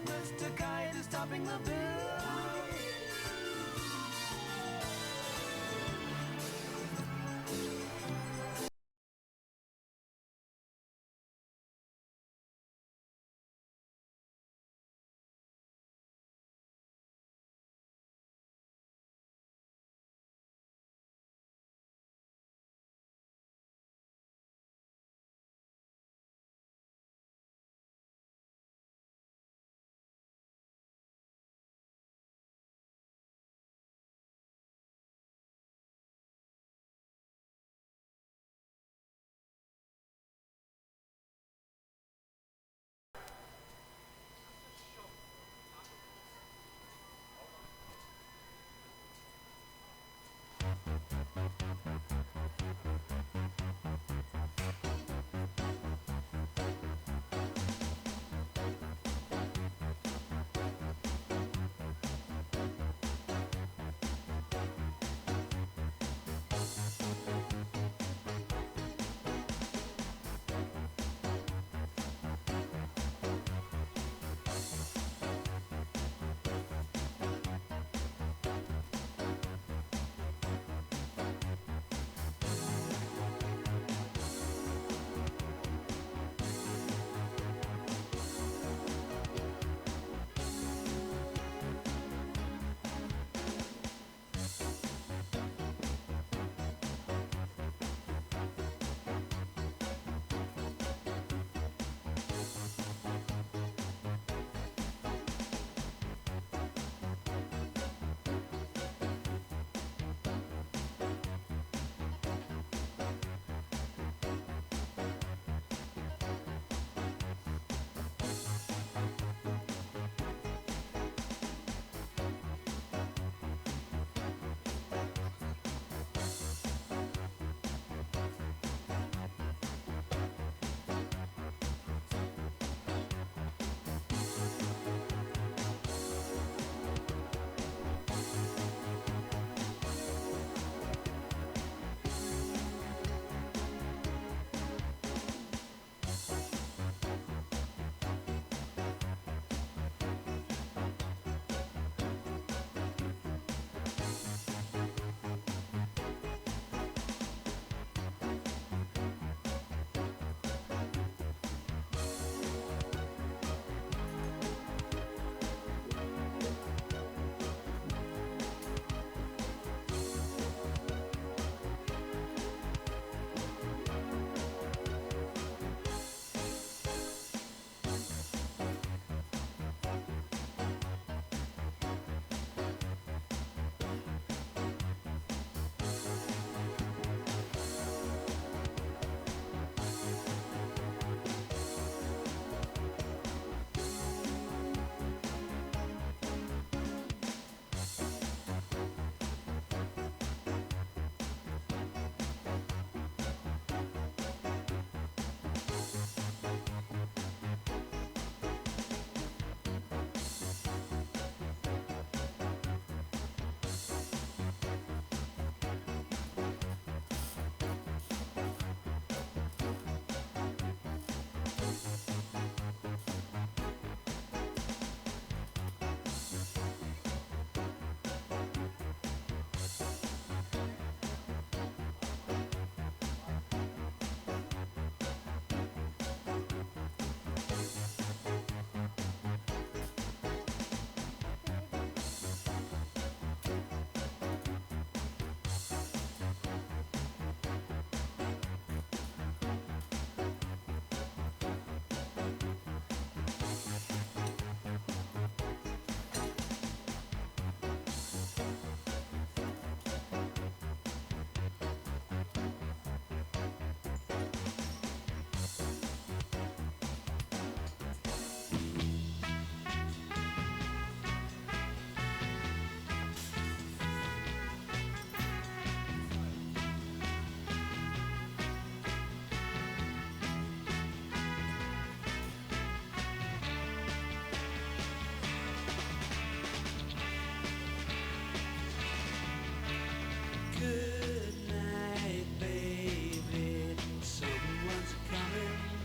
Mr. Kite is topping the bill.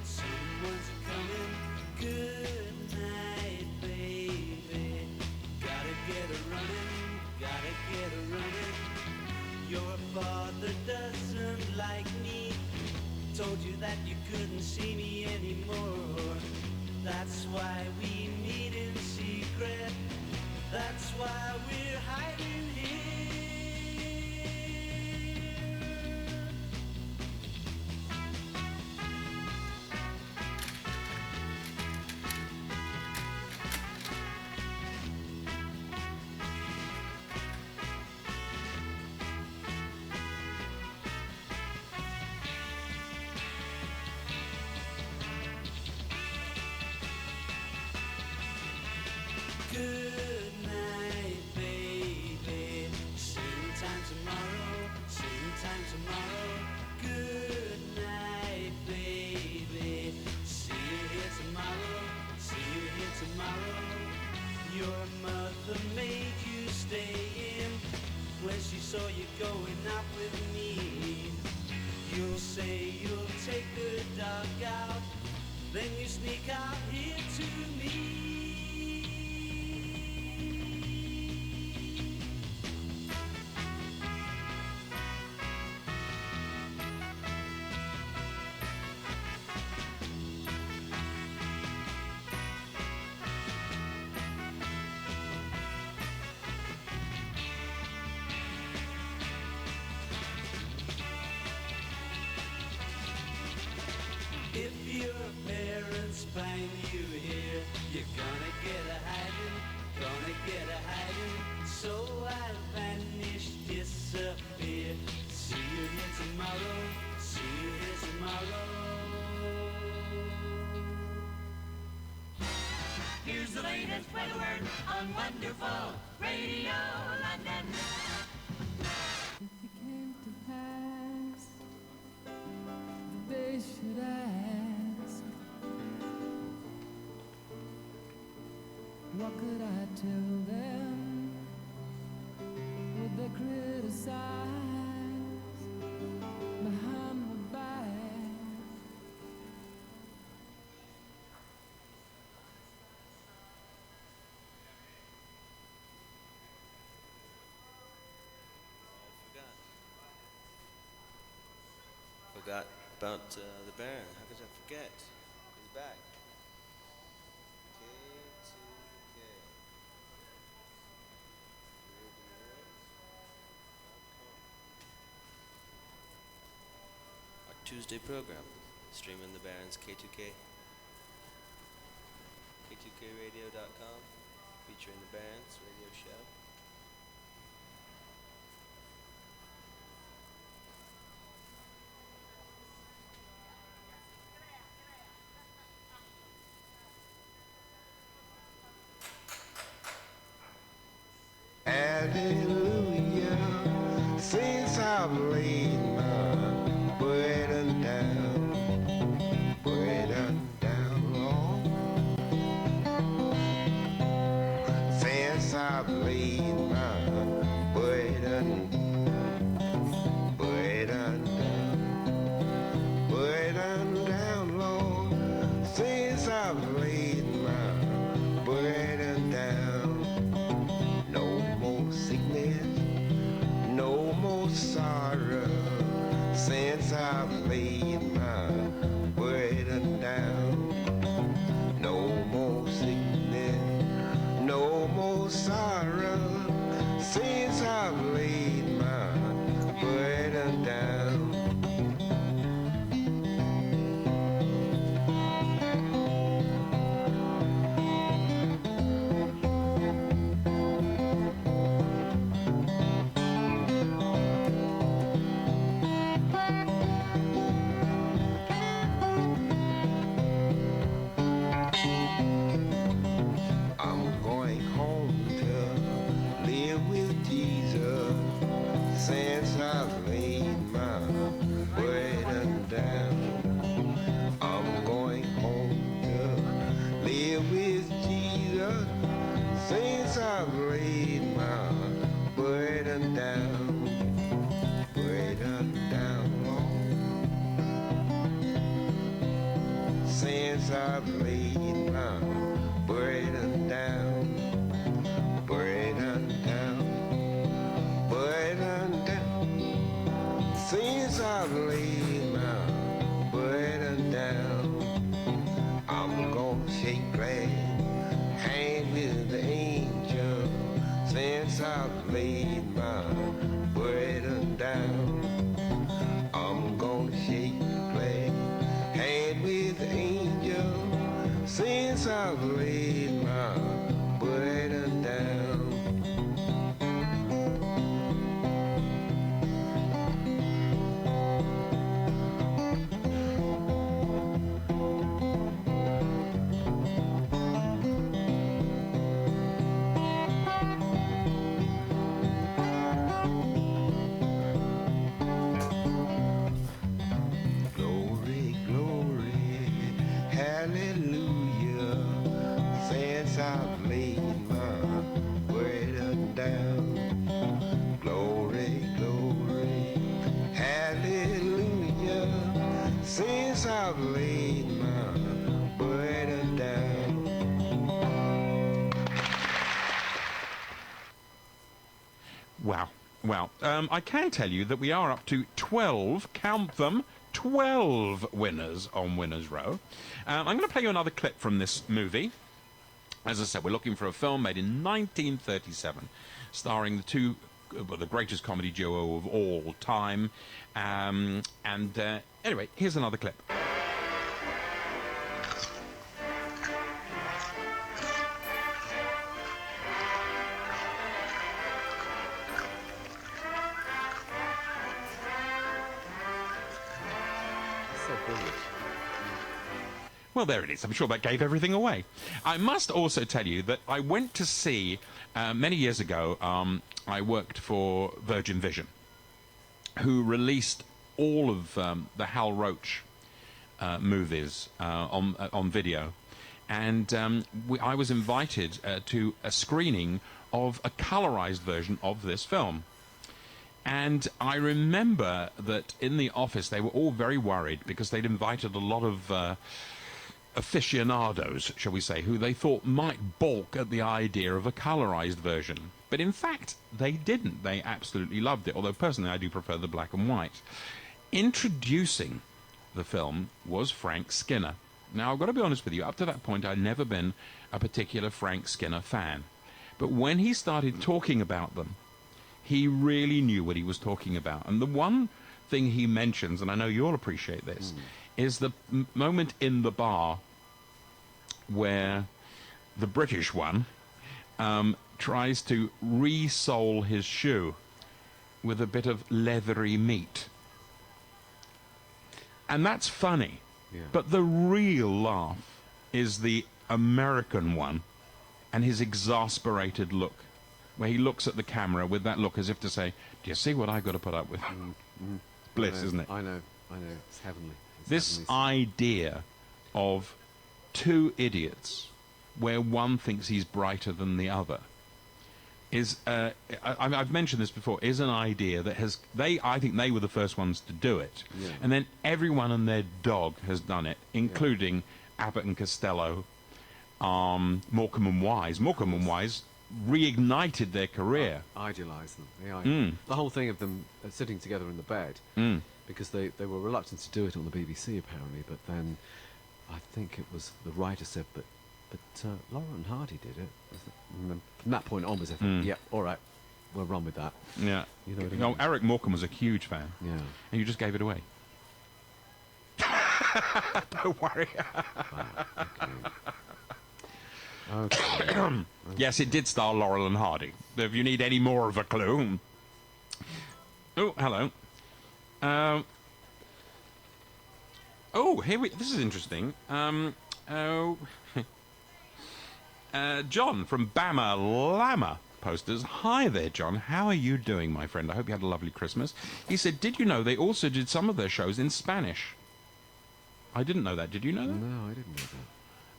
Someone's coming. Good night, baby. Good night, baby. Same time tomorrow, same time tomorrow. Good night, baby. See you here tomorrow, see you here tomorrow. Your mother made you stay in when she saw you going out with me. You'll say you'll take the dog out, then you sneak out here to me. If your parents find you here, you're gonna get a hiding, gonna get a hiding. So I vanish, disappear. See you here tomorrow, see you here tomorrow. Here's the latest weather word on Wonderful Radio London. If it came to pass, they should ask, what could I tell them? Would they criticize behind my back? Forgot about the Baron. How could I forget? He's back. K2K. Our Tuesday program, streaming the Baron's K2K. K2KRadio.com, featuring the Baron's radio show. Hallelujah, since I've laid my burden down, Lord. Since I've laid my burden down, Lord. Since I've laid my burden down. No more sickness, no more sorrow, since I've laid my burden down. No more sickness, no more sorrow, since I've laid my burden down. I'm going home to live with Jesus, since I've laid my burden down. I'm going home to live with Jesus, since I've laid my burden down. Burden down, Lord. Since I've laid my burden down, burden down, burden down. Since I've laid my burden down, I'm gonna shake glad hand with the angel. Since I've laid my burden down, I'm gonna shake glad hand with the angel. Since I've laid my burden down. I've laid my burden down. Glory, glory, hallelujah. Since I've laid my burden down. Wow. Well, I can tell you that we are up to 12, count them, 12 winners on Winners Row. I'm going to play you another clip from this movie. As I said, we're looking for a film made in 1937, starring the greatest comedy duo of all time. Anyway, here's another clip. Well, there it is. I'm sure that gave everything away. I must also tell you that I went to see, many years ago, I worked for Virgin Vision, who released all of the Hal Roach movies on video. And I was invited to a screening of a colorized version of this film. And I remember that in the office they were all very worried because they'd invited a lot of aficionados, shall we say, who they thought might balk at the idea of a colorized version. But in fact, they didn't. They absolutely loved it, although personally I do prefer the black and white. Introducing the film was Frank Skinner. Now, I've got to be honest with you, up to that point I'd never been a particular Frank Skinner fan. But when he started talking about them, he really knew what he was talking about. And the one thing he mentions, and I know you'll appreciate this, is the moment in the bar where the British one tries to re-sole his shoe with a bit of leathery meat. And that's funny. Yeah. But the real laugh is the American one and his exasperated look, where he looks at the camera with that look as if to say, do you see what I've got to put up with? Bliss, isn't it? I know. It's heavenly. This idea of two idiots where one thinks he's brighter than the other is, I've mentioned this before, is an idea that I think they were the first ones to do it. Yeah. And then everyone and their dog has done it, including Abbott and Costello, Morecambe and Wise. Morecambe and Wise reignited their career. Idealise them. The whole thing of them sitting together in the bed, because they were reluctant to do it on the BBC apparently, but then I think it was the writer said, but Laurel and Hardy did it. And then from that point onwards, I thought, yeah, all right, we'll run with that. Yeah. You know what I No, mean? Eric Morecambe was a huge fan. Yeah. And you just gave it away. Don't worry. Okay. Yes, it did star Laurel and Hardy. If you need any more of a clue. Oh, hello. This is interesting. John from Bama Llama Posters. Hi there, John. How are you doing, my friend? I hope you had a lovely Christmas. He said, did you know they also did some of their shows in Spanish? I didn't know that. Did you know that? No, I didn't know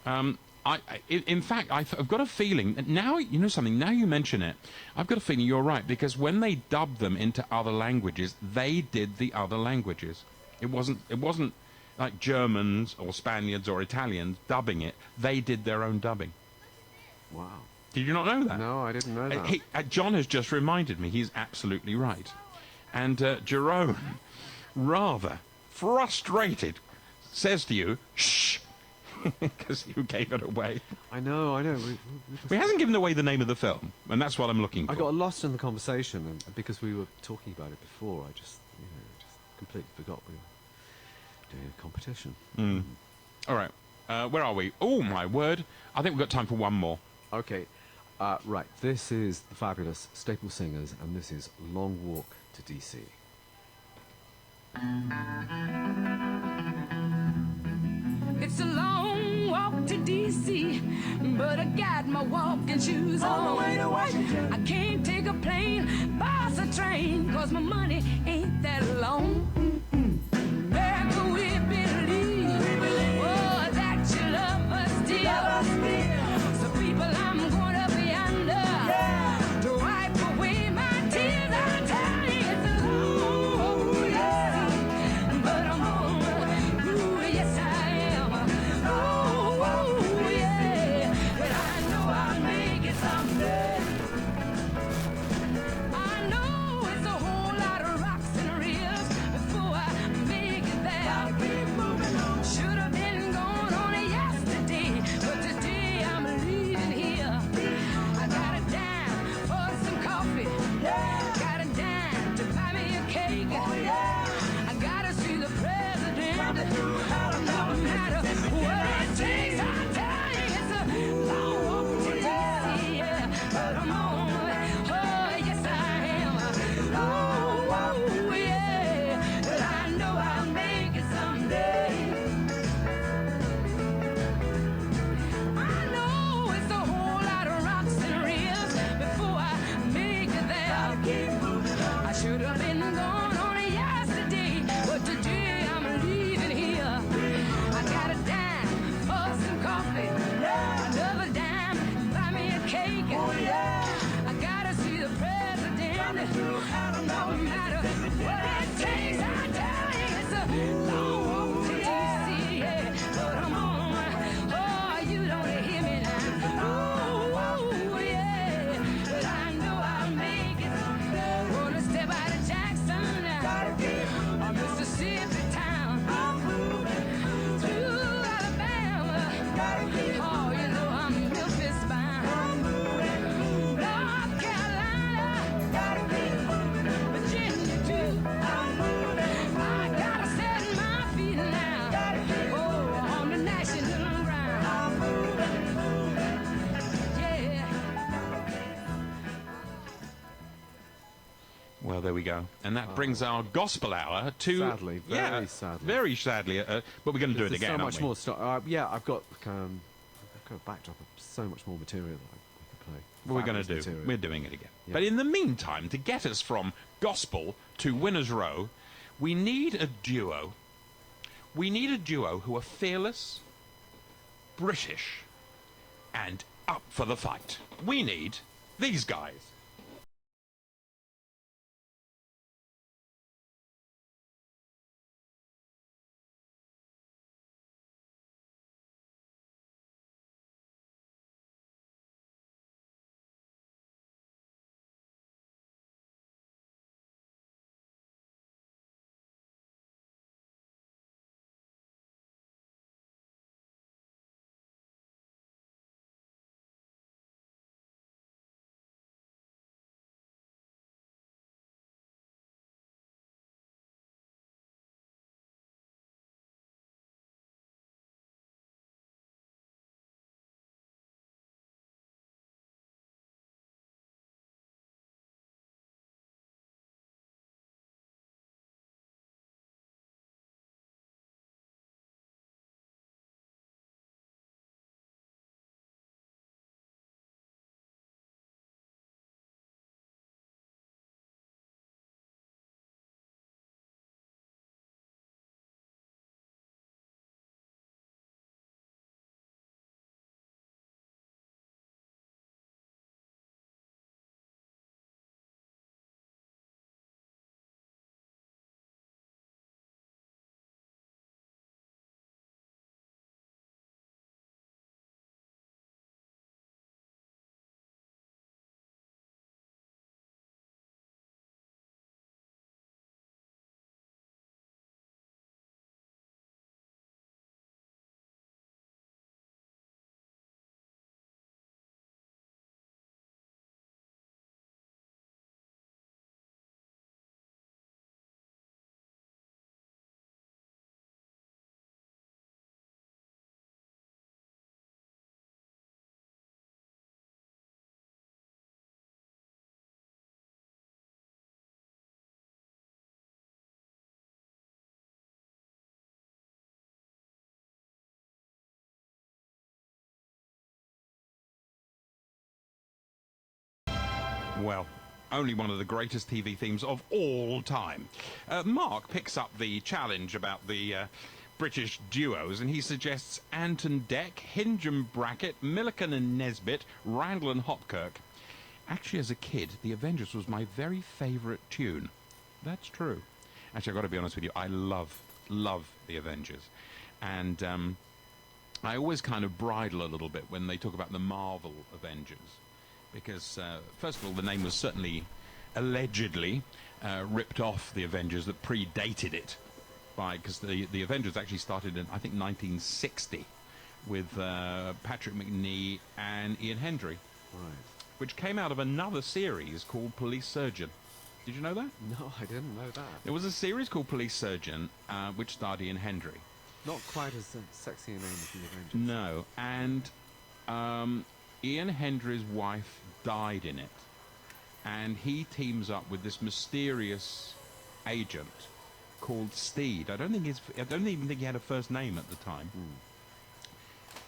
that. In fact, I've got a feeling that now, you know something, now you mention it, I've got a feeling you're right, because when they dubbed them into other languages, they did the other languages. It wasn't like Germans or Spaniards or Italians dubbing it. They did their own dubbing. Wow. Did you not know that? No, I didn't know that. John has just reminded me. He's absolutely right. And Jerome, rather frustrated, says to you, shh, because you gave it away. I know. He hasn't given away the name of the film, and that's what I'm looking for. I got lost in the conversation, and because we were talking about it before, I just completely forgot we were doing a competition. All right. Where are we? Oh, my word. I think we've got time for one more. Okay. Right. This is the fabulous Staple Singers, and this is Long Walk to DC. It's a long walk to D.C., but I got my walking shoes on. Way to Washington. I can't take a plane, bus or train, 'cause my money ain't that long. Back we believe, oh, that you love us still. So people No matter what it takes, I tell you it's a long walk to DC, yeah. But I'm on, oh, you don't hear me now. Ooh, yeah, but I know I'll make it. Gonna step out of Jackson, or Mississippi town, through Alabama. Oh, you know I'm Memphis bound. North Carolina, Virginia too. I gotta set my feet now. Oh, on the national ground. Yeah. Well, there we go. And that brings our gospel hour to... Sadly, very sadly. Very sadly. But we're going to do it There's again, so aren't much we? more stuff. Yeah, I've got a backdrop of so much more material that we could play. What we're going to Fabulous do. material. We're doing it again. Yeah. But in the meantime, to get us from gospel to Winners Row, we need a duo. We need a duo who are fearless, British, and up for the fight. We need these guys. Well, only one of the greatest TV themes of all time. Mark picks up the challenge about the British duos, and he suggests Anton Deck, Hinge and Brackett, Milliken and Nesbitt, Randall and Hopkirk. Actually, as a kid, The Avengers was my very favourite tune. That's true. Actually, I've got to be honest with you, I love The Avengers. And I always kind of bridle a little bit when they talk about the Marvel Avengers. Because, first of all, the name was certainly allegedly ripped off the Avengers that predated it. Because the Avengers actually started in, I think, 1960 with Patrick Macnee and Ian Hendry. Right. Which came out of another series called Police Surgeon. Did you know that? No, I didn't know that. There was a series called Police Surgeon, which starred Ian Hendry. Not quite as sexy a name as the Avengers. No, and Ian Hendry's wife died in it, and he teams up with this mysterious agent called Steed. I don't even think he had a first name at the time.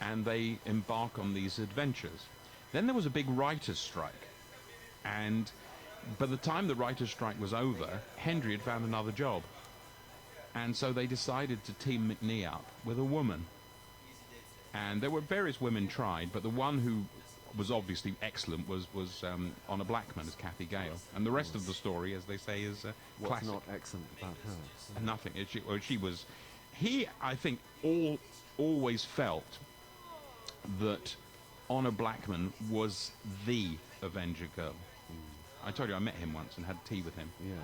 And they embark on these adventures. Then there was a big writer's strike, and by the time the writer's strike was over, Hendry had found another job, and so they decided to team Macnee up with a woman. And there were various women tried, but the one who was obviously excellent was On a Blackman as Kathy Gale, and the rest of the story, as they say, is What's classic. not excellent about her? Nothing. She was. He, I think, always felt that Honor Blackman was the Avenger girl. I told you I met him once and had tea with him. Yeah.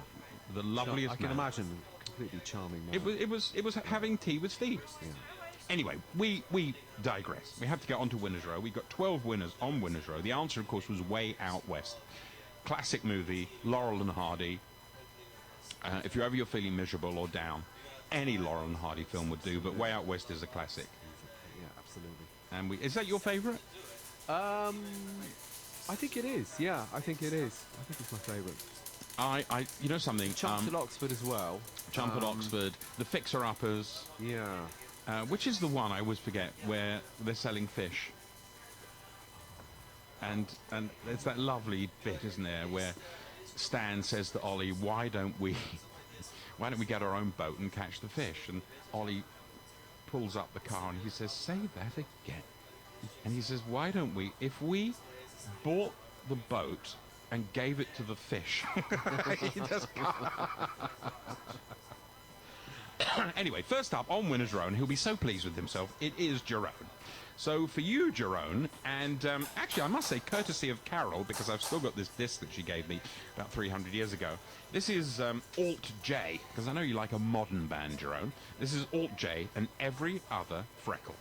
The loveliest I can man. imagine a completely charming man. It was having tea with Steve. Yeah. Anyway, we digress. We have to get on to Winners Row. We got 12 winners on Winners Row. The answer, of course, was Way Out West. Classic movie, Laurel and Hardy. If you're feeling miserable or down, any Laurel and Hardy film would do, but Way Out West is a classic. Yeah, absolutely. And is that your favourite? I think it is. Yeah, I think it is. I think it's my favourite. You know something? Chumps at Oxford as well. Chump at Oxford, The Fixer Uppers. Yeah. Which is the one I always forget where they're selling fish. And it's that lovely bit, isn't there, where Stan says to Ollie, why don't we get our own boat and catch the fish? And Ollie pulls up the car and he says, say that again. And he says, why don't we, if we bought the boat and gave it to the fish? He just Anyway, first up on Winners Row, and he'll be so pleased with himself, it is Jerome. So for you, Jerome, and actually I must say courtesy of Carol, because I've still got this disc that she gave me about 300 years ago. This is Alt J, because I know you like a modern band, Jerome. This is Alt J and Every Other Freckle.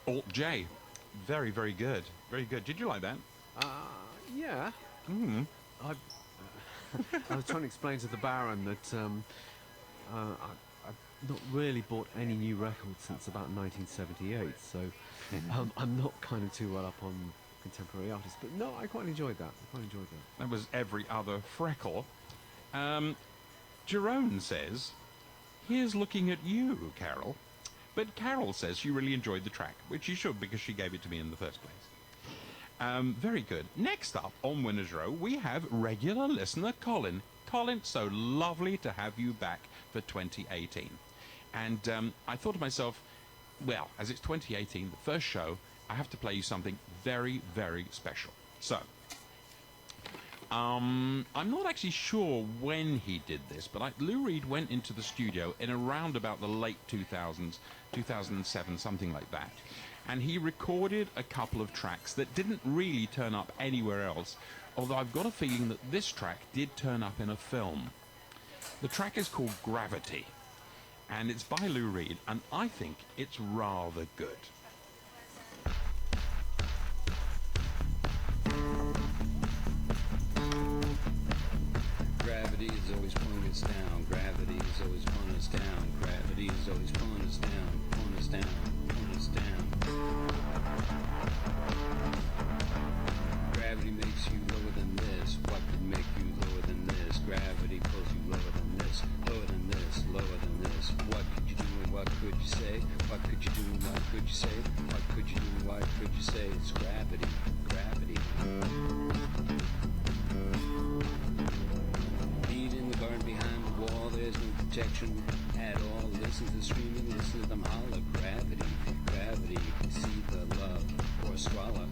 Alt J. Very, very good. Very good. Did you like that? Yeah. I was trying to explain to the Baron that I've not really bought any new records since about 1978, so I'm not kind of too well up on contemporary artists. But no, I quite enjoyed that. That was Every Other Freckle. Jerome says, here's looking at you, Carol. But Carol says she really enjoyed the track, which she should because she gave it to me in the first place. Very good. Next up on Winner's Row, we have regular listener Colin. Colin, so lovely to have you back for 2018. And I thought to myself, well, as it's 2018, the first show, I have to play you something very, very special. So, I'm not actually sure when he did this, but Lou Reed went into the studio in around about the late 2000s, 2007, something like that. And he recorded a couple of tracks that didn't really turn up anywhere else, although I've got a feeling that this track did turn up in a film. The track is called Gravity, and it's by Lou Reed, and I think it's rather good. Gravity is always pulling us down. Gravity is always pulling us down. Gravity is always pulling us down. Pulling us down. Pulling us down. Gravity makes you lower than this. What could make you lower than this? Gravity pulls you lower than this. Lower than this. Lower than this. What could you do and what could you say? What could you do and what could you say? What could you do and what could you say? It's gravity. Gravity. Guard behind the wall, there's no protection at all. Listen to the screaming, listen to them holler. Gravity, gravity, see the love or swallow.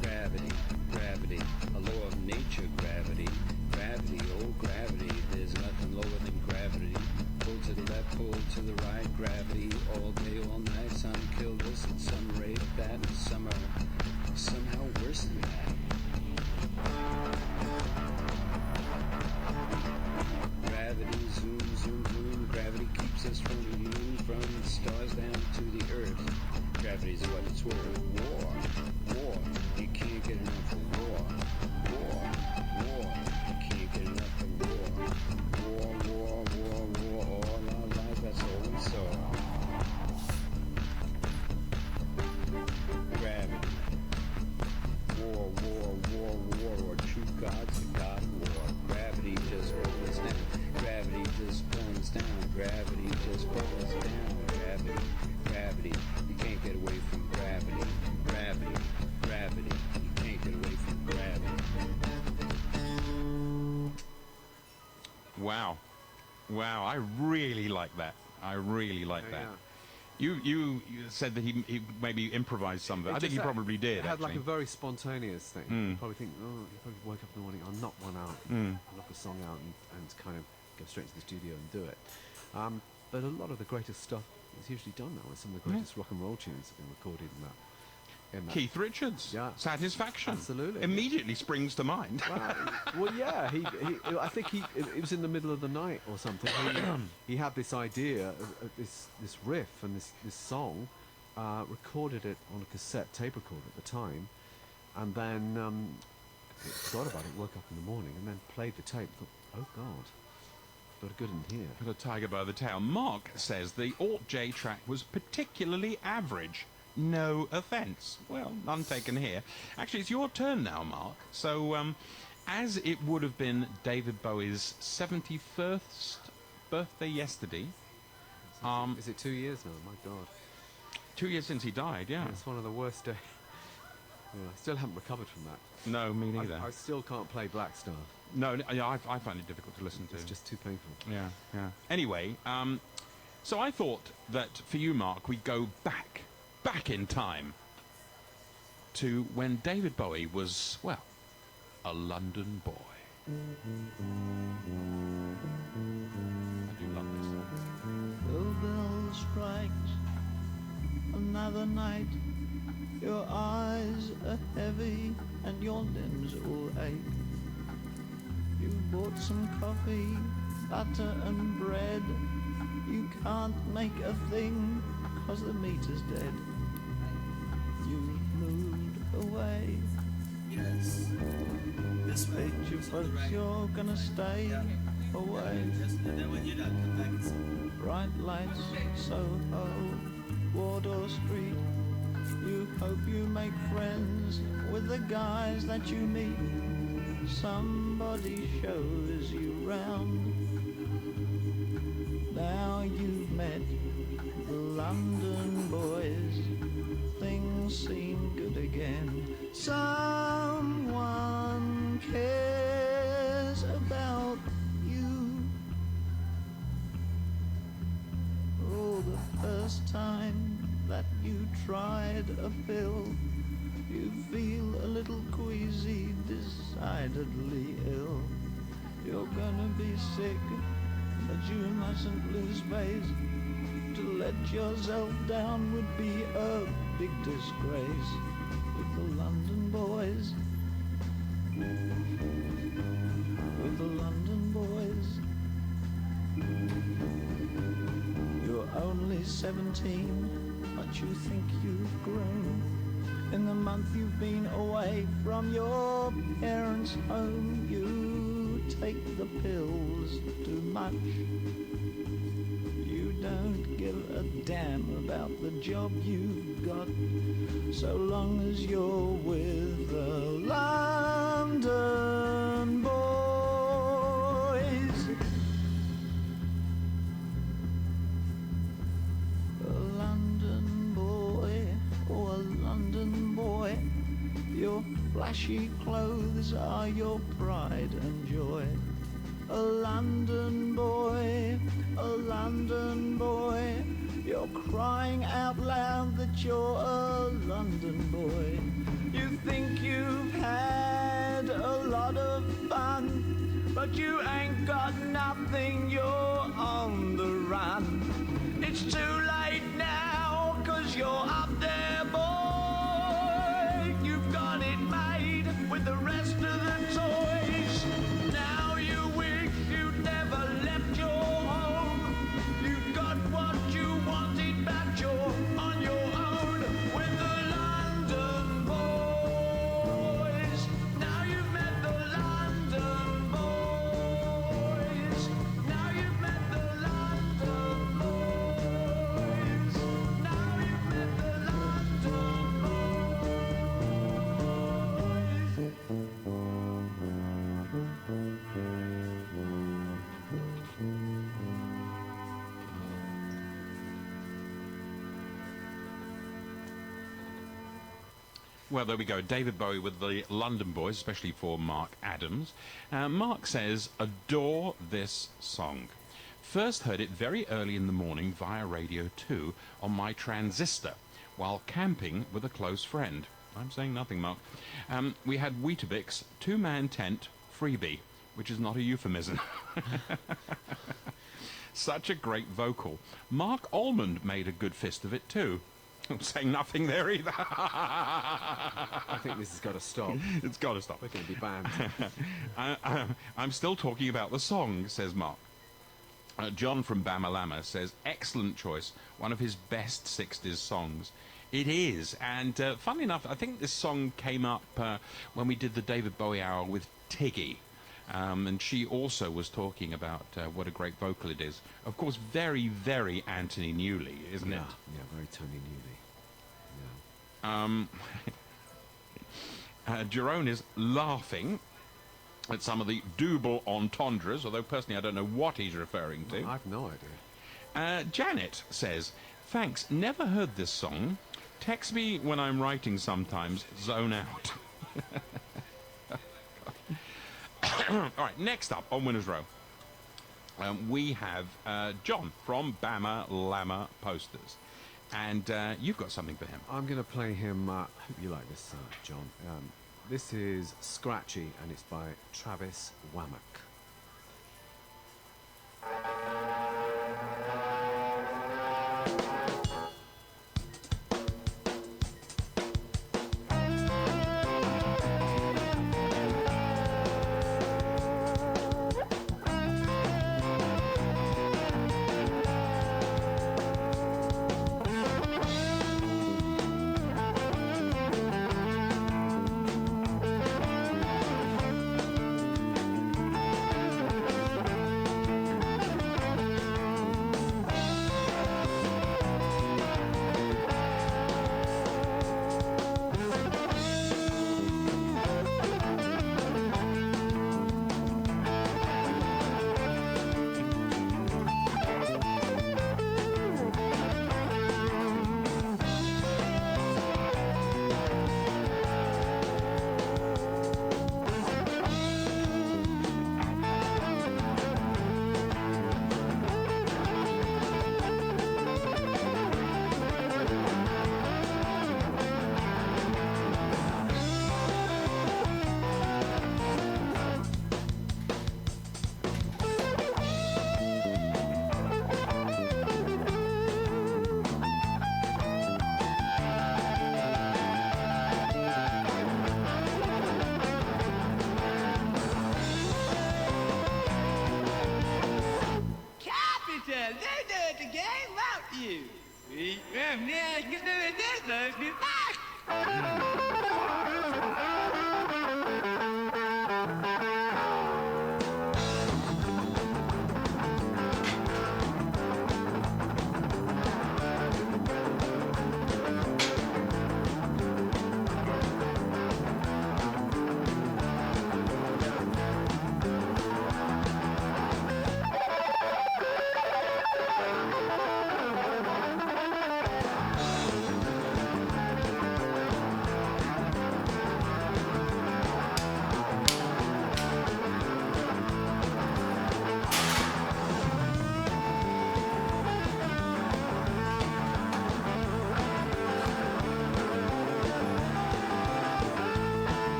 Gravity, gravity, a law of nature. Gravity, gravity, oh gravity, there's nothing lower than gravity. Pull to the left, pull to the right. Gravity, all day, all night. Some kill this and some rape that, and some are somehow worse than that. Gravity, zoom, zoom, zoom. Gravity keeps us from the moon, from the stars down to the earth. Gravity's what it's worth. War, you can't get enough of war. War, you can't get enough of war. War, all our life, that's all we saw. Gravity. War, true God's the God of war. Gravity just pulls us down. Gravity just pulls us down. Gravity just pulls us down. Gravity, you can't get away from gravity. Gravity, you can't get away from gravity. Wow, I really like that. Yeah. You said that he maybe improvised some of it. I think he probably did. It had like actually. a very spontaneous thing. You probably think, you probably wake up in the morning, I'll knock one out, knock a song out, and kind of go straight to the studio and do it. But a lot of the greatest stuff is usually done now. Some of the greatest rock and roll tunes have been recorded in that. Keith Richards, Yeah. Satisfaction, Absolutely. Immediately springs to mind. Well, yeah. I think it was in the middle of the night or something. He had this idea of this riff and this song, recorded it on a cassette tape recorder at the time, and then forgot about it. Woke up in the morning and then played the tape. Thought, oh God, got a good one here. Got a tiger by the tail. Mark says the Alt J track was particularly average. No offence. Well, none taken here. Actually, it's your turn now, Mark. So, as it would have been David Bowie's 71st birthday yesterday. Is it 2 years now? My God. 2 years since he died, yeah. It's one of the worst days. Yeah, I still haven't recovered from that. No, me neither. I still can't play Black Star. No, I find it difficult to listen to. It's just too painful. Yeah. Anyway, so I thought that for you, Mark, we'd go back in time to when David Bowie was, well, a London boy. I do love this. The bell strikes another night. Your eyes are heavy and your limbs all ache. You bought some coffee, butter and bread. You can't make a thing 'cause the meter's dead. You've moved away. Yes. This way. But you're gonna stay away. And then when you're done, come back and see. Bright lights, Soho, Wardour Street. You hope you make friends with the guys that you meet. Somebody shows you round. Now you've met the London boys. Things seem good again. Someone cares about you. Oh, the first time that you tried a pill, you feel a little queasy, decidedly ill. You're gonna be sick, but you mustn't lose face. To let yourself down would be a big disgrace. With the London boys, with the London boys. You're only 17, but you think you've grown. In the month you've been away from your parents' home, you take the pills too much. You don't give a damn about the job you've got, so long as you're with the London boys. A London boy, oh a London boy, your flashy clothes are your pride and joy. A London boy, a London boy, you're crying out loud that you're a London boy. You think you've had a lot of fun, but you ain't got nothing, you're on the run. It's too late now, 'cause you're up there, boy. You've got it made with the rest of the toys. Now you wish you'd never left your home. You've got what you wanted, but you're on your own with the London boys. Now you've met the London boys. Now you've met the London boys. Now you've met the London Well, there we go. David Bowie with the London Boys, especially for Mark Adams. Mark says, adore this song. First heard it very early in the morning via Radio 2 on my transistor while camping with a close friend. I'm saying nothing, Mark. We had Weetabix, two-man tent, freebie, which is not a euphemism. Such a great vocal. Mark Almond made a good fist of it too. I'm saying nothing there either. I think this has got to stop. It's got to stop. We're going to be banned. I'm still talking about the song, says Mark. John from Bamalama says, excellent choice. One of his best 60s songs. It is. And funnily enough, I think this song came up when we did the David Bowie Hour with Tiggy. And she also was talking about what a great vocal it is. Of course, very, very Anthony Newley, isn't it? Yeah, very Tony Newley. Jerome is laughing at some of the double entendres, although personally I don't know what he's referring to. I've no idea. Janet says, thanks, never heard this song. Text me when I'm writing sometimes, zone out. All right, next up on Winners Row, we have John from Bama Lama Posters. And you've got something for him. I'm going to play him, I hope you like this, John. This is Scratchy, and it's by Travis Wammack. you. Yeah, you can do it.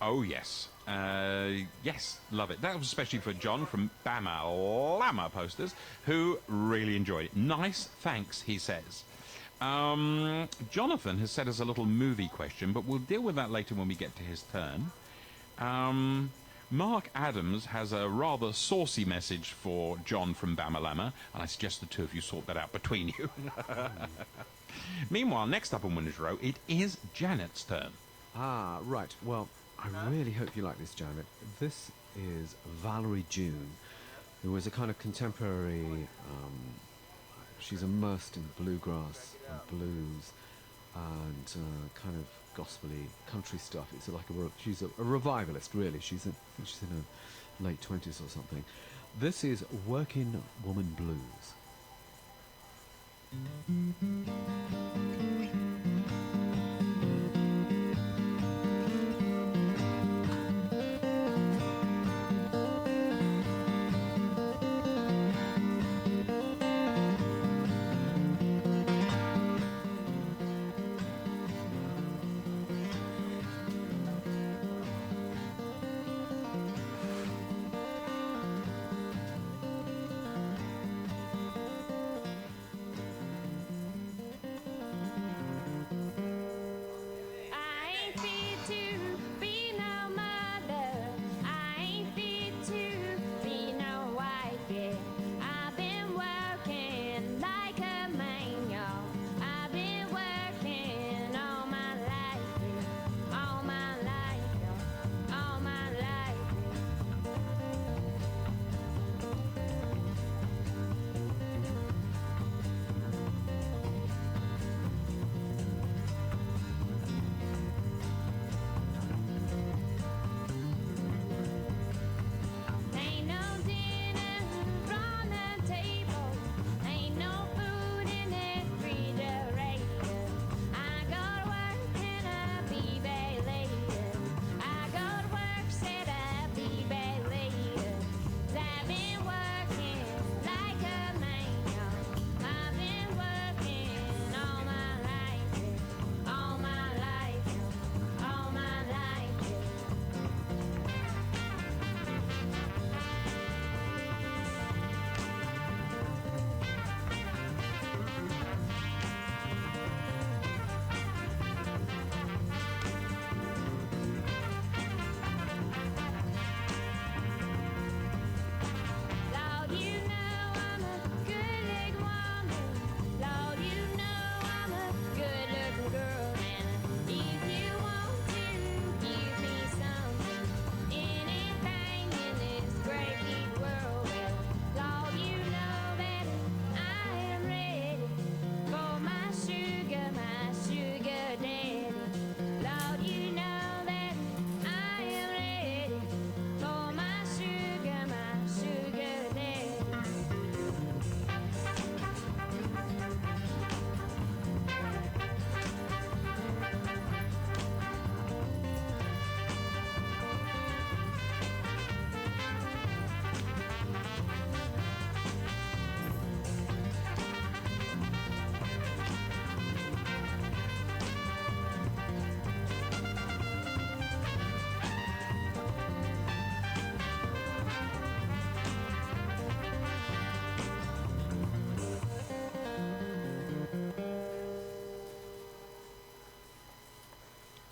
Oh, yes. Yes, love it. That was especially for John from Bama Lama Posters, who really enjoyed it. Nice, thanks, he says. Jonathan has set us a little movie question, but we'll deal with that later when we get to his turn. Mark Adams has a rather saucy message for John from Bamalama, and I suggest the two of you sort that out between you. Meanwhile, next up on Winner's Row, it is Janet's turn. Ah, right. Well, I really hope you like this, Janet. This is Valerie June, who is a kind of contemporary... she's immersed in bluegrass and blues and kind of gospel-y country stuff. It's like she's a revivalist, really. I think she's in her late 20s or something. This is Working Woman Blues.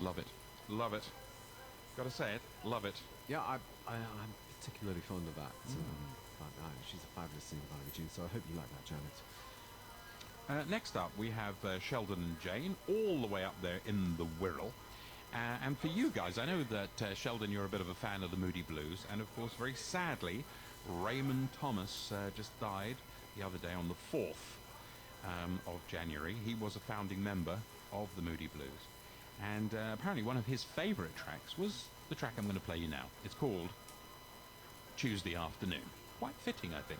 Love it. Love it. Gotta say it. Love it. Yeah, I'm particularly fond of that. She's a fabulous singer, Valerie June, so I hope you like that, Janet. Next up, we have Sheldon and Jane, all the way up there in the Wirral. And for you guys, I know that, Sheldon, you're a bit of a fan of the Moody Blues. And, of course, very sadly, Raymond Thomas just died the other day on the 4th of January. He was a founding member of the Moody Blues. And apparently one of his favourite tracks was the track I'm going to play you now. It's called Tuesday Afternoon. Quite fitting, I think.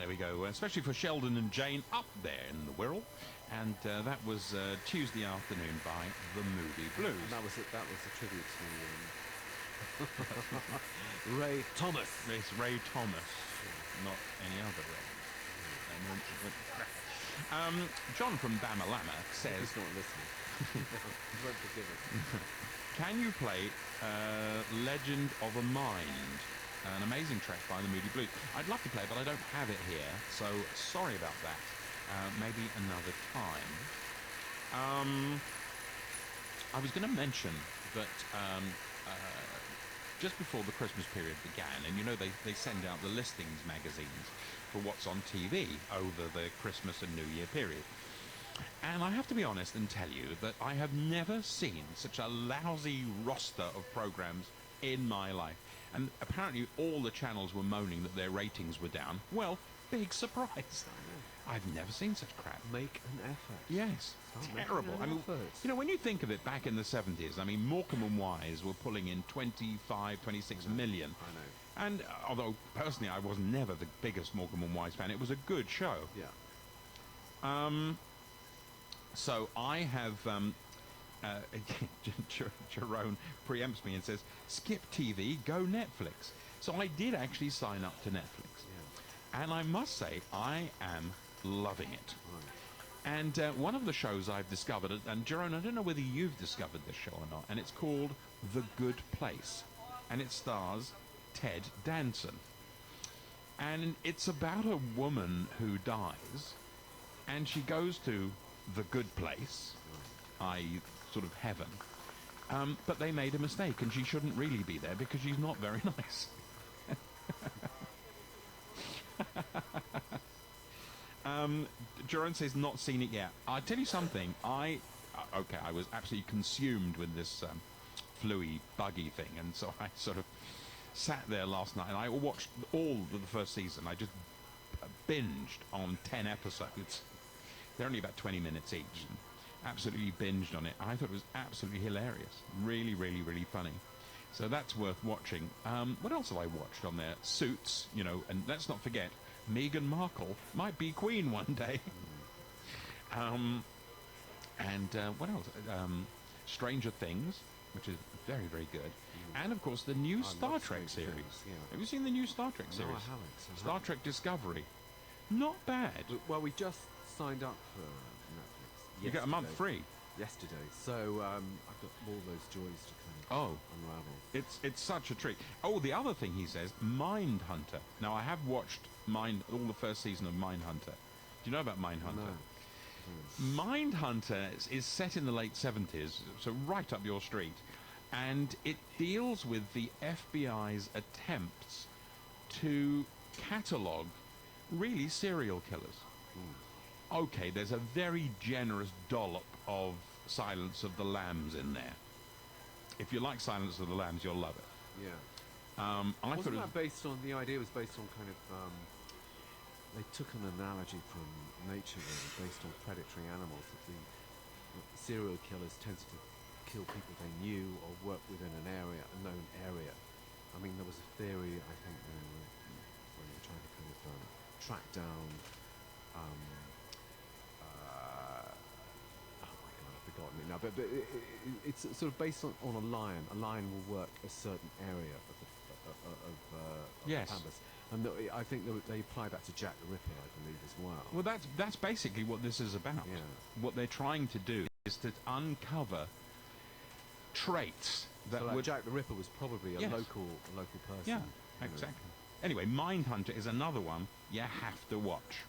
there we go. Especially for Sheldon and Jane up there in the Wirral. And that was Tuesday Afternoon by The Moody Blues. And that was a tribute to Ray Thomas. It's Ray Thomas, not any other Ray. John from Bamalama says... He's not listening. He won't forgive us. Can you play Legend of a Mind? An amazing track by the Moody Blues. I'd love to play it, but I don't have it here, so sorry about that. Maybe another time. I was going to mention that just before the Christmas period began, and you know they send out the listings magazines for what's on TV over the Christmas and New Year period. And I have to be honest and tell you that I have never seen such a lousy roster of programs in my life. And apparently all the channels were moaning that their ratings were down. Well, big surprise. I've never seen such crap. Make an effort. Yes, terrible. I mean, you know, when you think of it, back in the 70s, I mean, Morecambe and Wise were pulling in 25, 26 million. I know. And although, personally, I was never the biggest Morecambe and Wise fan, it was a good show. Yeah. So I have... Jerome preempts me and says, skip TV, go Netflix. So I did actually sign up to Netflix. Yeah. And I must say, I am loving it. Right. And one of the shows I've discovered, and Jerome, I don't know whether you've discovered this show or not, and it's called The Good Place. And it stars Ted Danson. And it's about a woman who dies, and she goes to the good place, i.e. sort of heaven. But they made a mistake, and she shouldn't really be there because she's not very nice. Jerome says not seen it yet. I'll tell you something. I was absolutely consumed with this fluey, buggy thing, and so I sort of sat there last night and I watched all of the first season. I just binged on 10 episodes. They're only about 20 minutes each. And absolutely binged on it. I thought it was absolutely hilarious. Really, really, really funny. So that's worth watching. What else have I watched on there? Suits, you know, and let's not forget, Meghan Markle might be Queen one day. And what else? Stranger Things, which is very, very good. And, of course, the new Star Trek series. Yeah. Have you seen the new Star Trek series? No, I haven't. Star Trek Discovery. Not bad. Well, we just signed up for Netflix. You get a month free. Yesterday. So I've got all those joys to kind of unravel. It's such a treat. Oh, the other thing he says, Mindhunter. Now, I have watched all the first season of Mindhunter. Do you know about Mindhunter? No. Mindhunter is set in the late 70s, so right up your street, and it deals with the FBI's attempts to catalogue really serial killers. Okay, there's a very generous dollop of Silence of the Lambs in there. If you like Silence of the Lambs, you'll love it. Yeah. Wasn't that based on, the idea was based on kind of, they took an analogy from nature really, based on predatory animals, that the serial killers tended to kill people they knew or work within an area, a known area. I mean, there was a theory, I think, when they were trying to kind of track down I've forgotten it now, but it's sort of based on a lion. A lion will work a certain area of yes. the canvas. And I think they apply that to Jack the Ripper, I believe, as well. Well, that's basically what this is about. Yeah. What they're trying to do is to uncover traits that so like would... Jack the Ripper was probably a Yes. local person. Yeah, you know. exactly. Anyway, Mindhunter is another one you have to watch.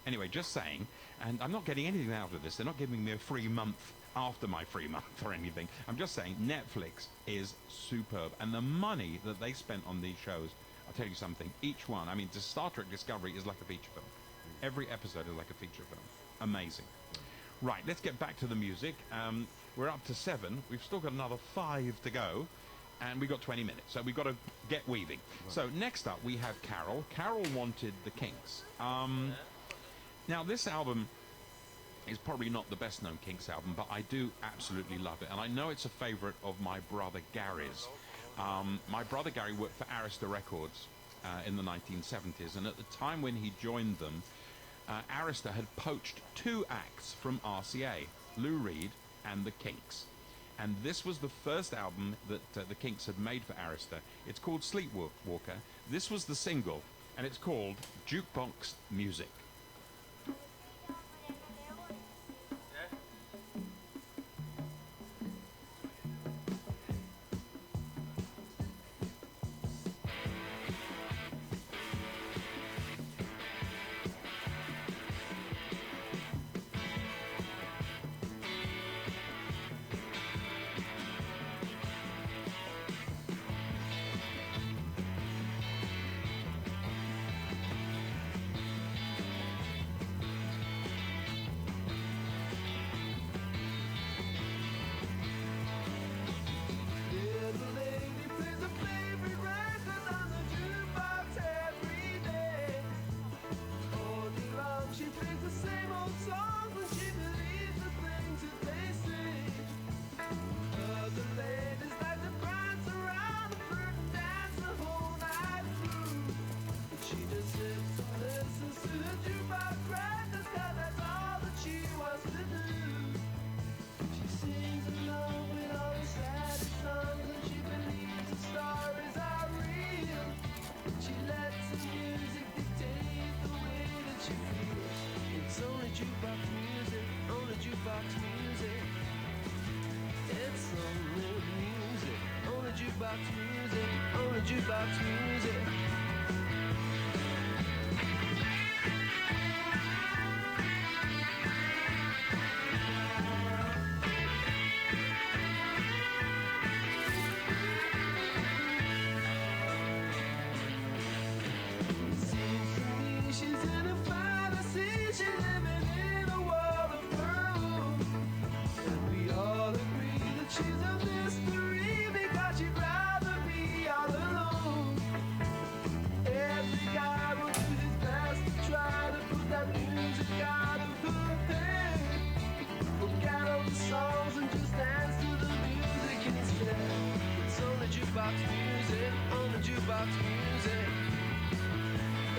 Anyway, just saying, and I'm not getting anything out of this. They're not giving me a free month after my free month or anything. I'm just saying Netflix is superb. And the money that they spent on these shows, I'll tell you something, each one, I mean, the Star Trek Discovery is like a feature film. Every episode is like a feature film. Amazing. Right, let's get back to the music. We're up to 7. We've still got another 5 to go. And we've got 20 minutes, so we've got to get weaving. Right. So next up, we have Carol. Carol wanted the Kinks. Now, this album is probably not the best-known Kinks album, but I do absolutely love it. And I know it's a favourite of my brother Gary's. My brother Gary worked for Arista Records in the 1970s, and at the time when he joined them, Arista had poached 2 acts from RCA, Lou Reed and the Kinks. And this was the first album that the Kinks had made for Arista. It's called Sleepwalker. This was the single, and it's called Jukebox Music. Little lady plays a favorite record on the jukebox every day. All day long she plays the same old songs, but she believes the things that they say. Other ladies like to prance around and flirt and dance the whole night through. But she just sits and listens to the jukebox records, 'cause that's all that she wants to do. She sings along with all the saddest songs, and she believes the stories are real. She lets the music dictate the way that she feels. It's only jukebox music, only jukebox music. It's only music, only jukebox music, only jukebox music. Seems to me she's in a fantasy, she's living in a world of her own. And we all agree that she's a mystery, because she'd rather be all alone. Every guy will do his best to try to put that music out of her head. Forget all the songs and just dance to the music instead. It's only jukebox music, only jukebox music.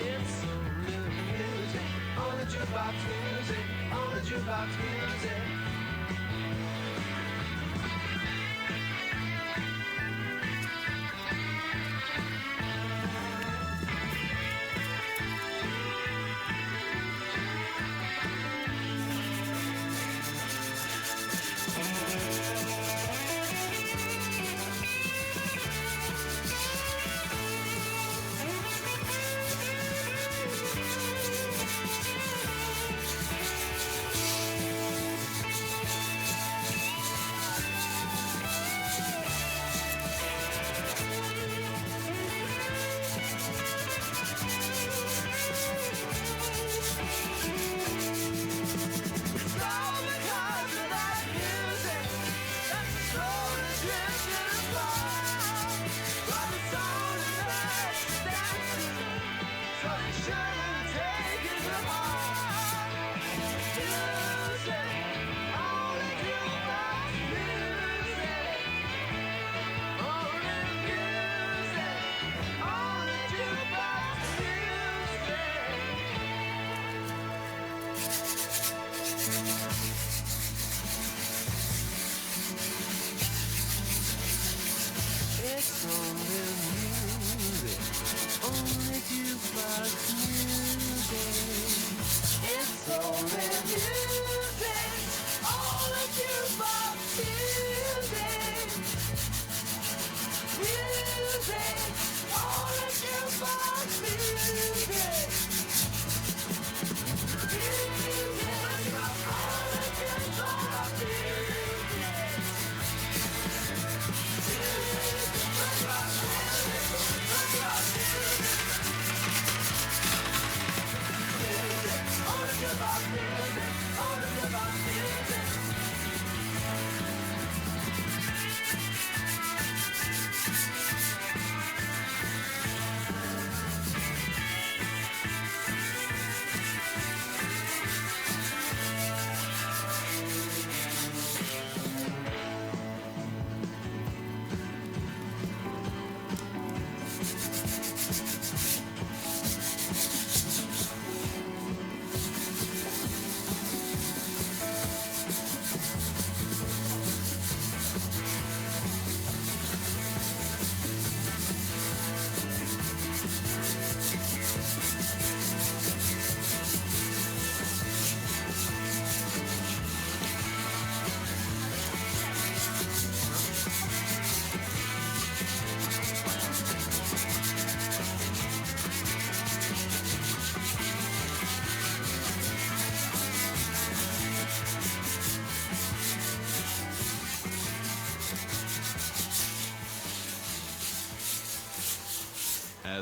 It's only music, only jukebox music, only jukebox music.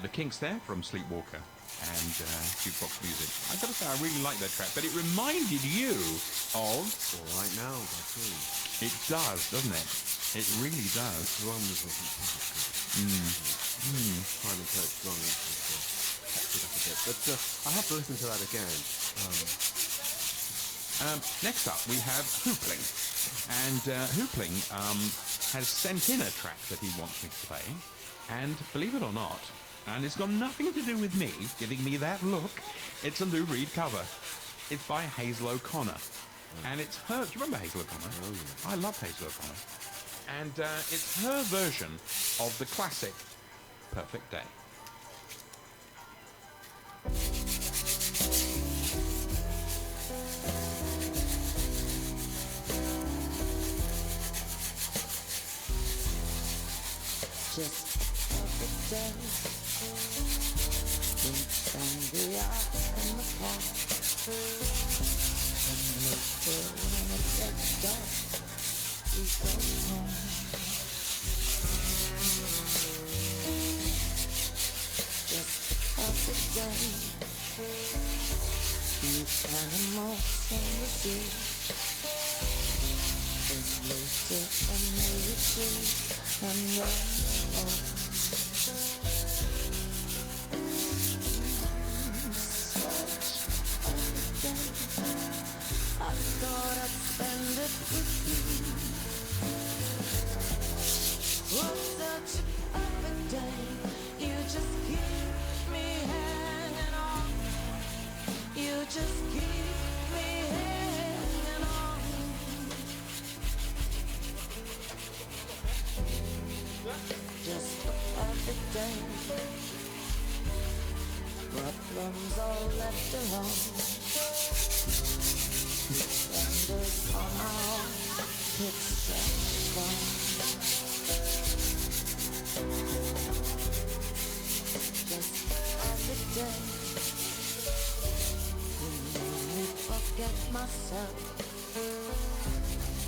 The Kinks there from Sleepwalker and Jukebox Music. I've got to say, I really like that track, but it reminded you of... All Right Now by Queen. It does, doesn't it? It really does. Drums wasn't Simon Kirk's drumming kept it up a bit. But I have to listen to that again. Next up, we have Hoopling. And Hoopling has sent in a track that he wants me to play. And believe it or not, and it's got nothing to do with me giving me that look, it's a Lou Reed cover. It's by Hazel O'Connor. And it's her... Do you remember Hazel O'Connor? Oh, yeah. I love Hazel O'Connor. And it's her version of the classic Perfect Day. Just perfect day. Boots and the art in the park. And later when it gets dark, we go home. Just a perfect day. These animals in the zoo. And later when they retreat and run home. I thought I'd spend it with you. Was such a perfect day. You just keep me hanging on. You just keep me hanging on. Just a perfect day. Problems all left alone. Suspenders on our picture phone. Just a perfect day. When I forget myself,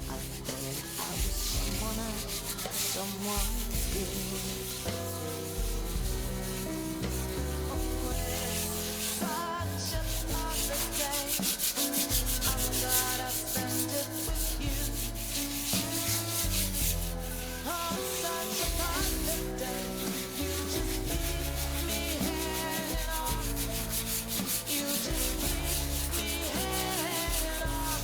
I thought I was someone else, someone good. Such a perfect day. I'm gonna spend it with you. Oh, such a perfect day. You just keep me hanging on. You just keep me hanging on.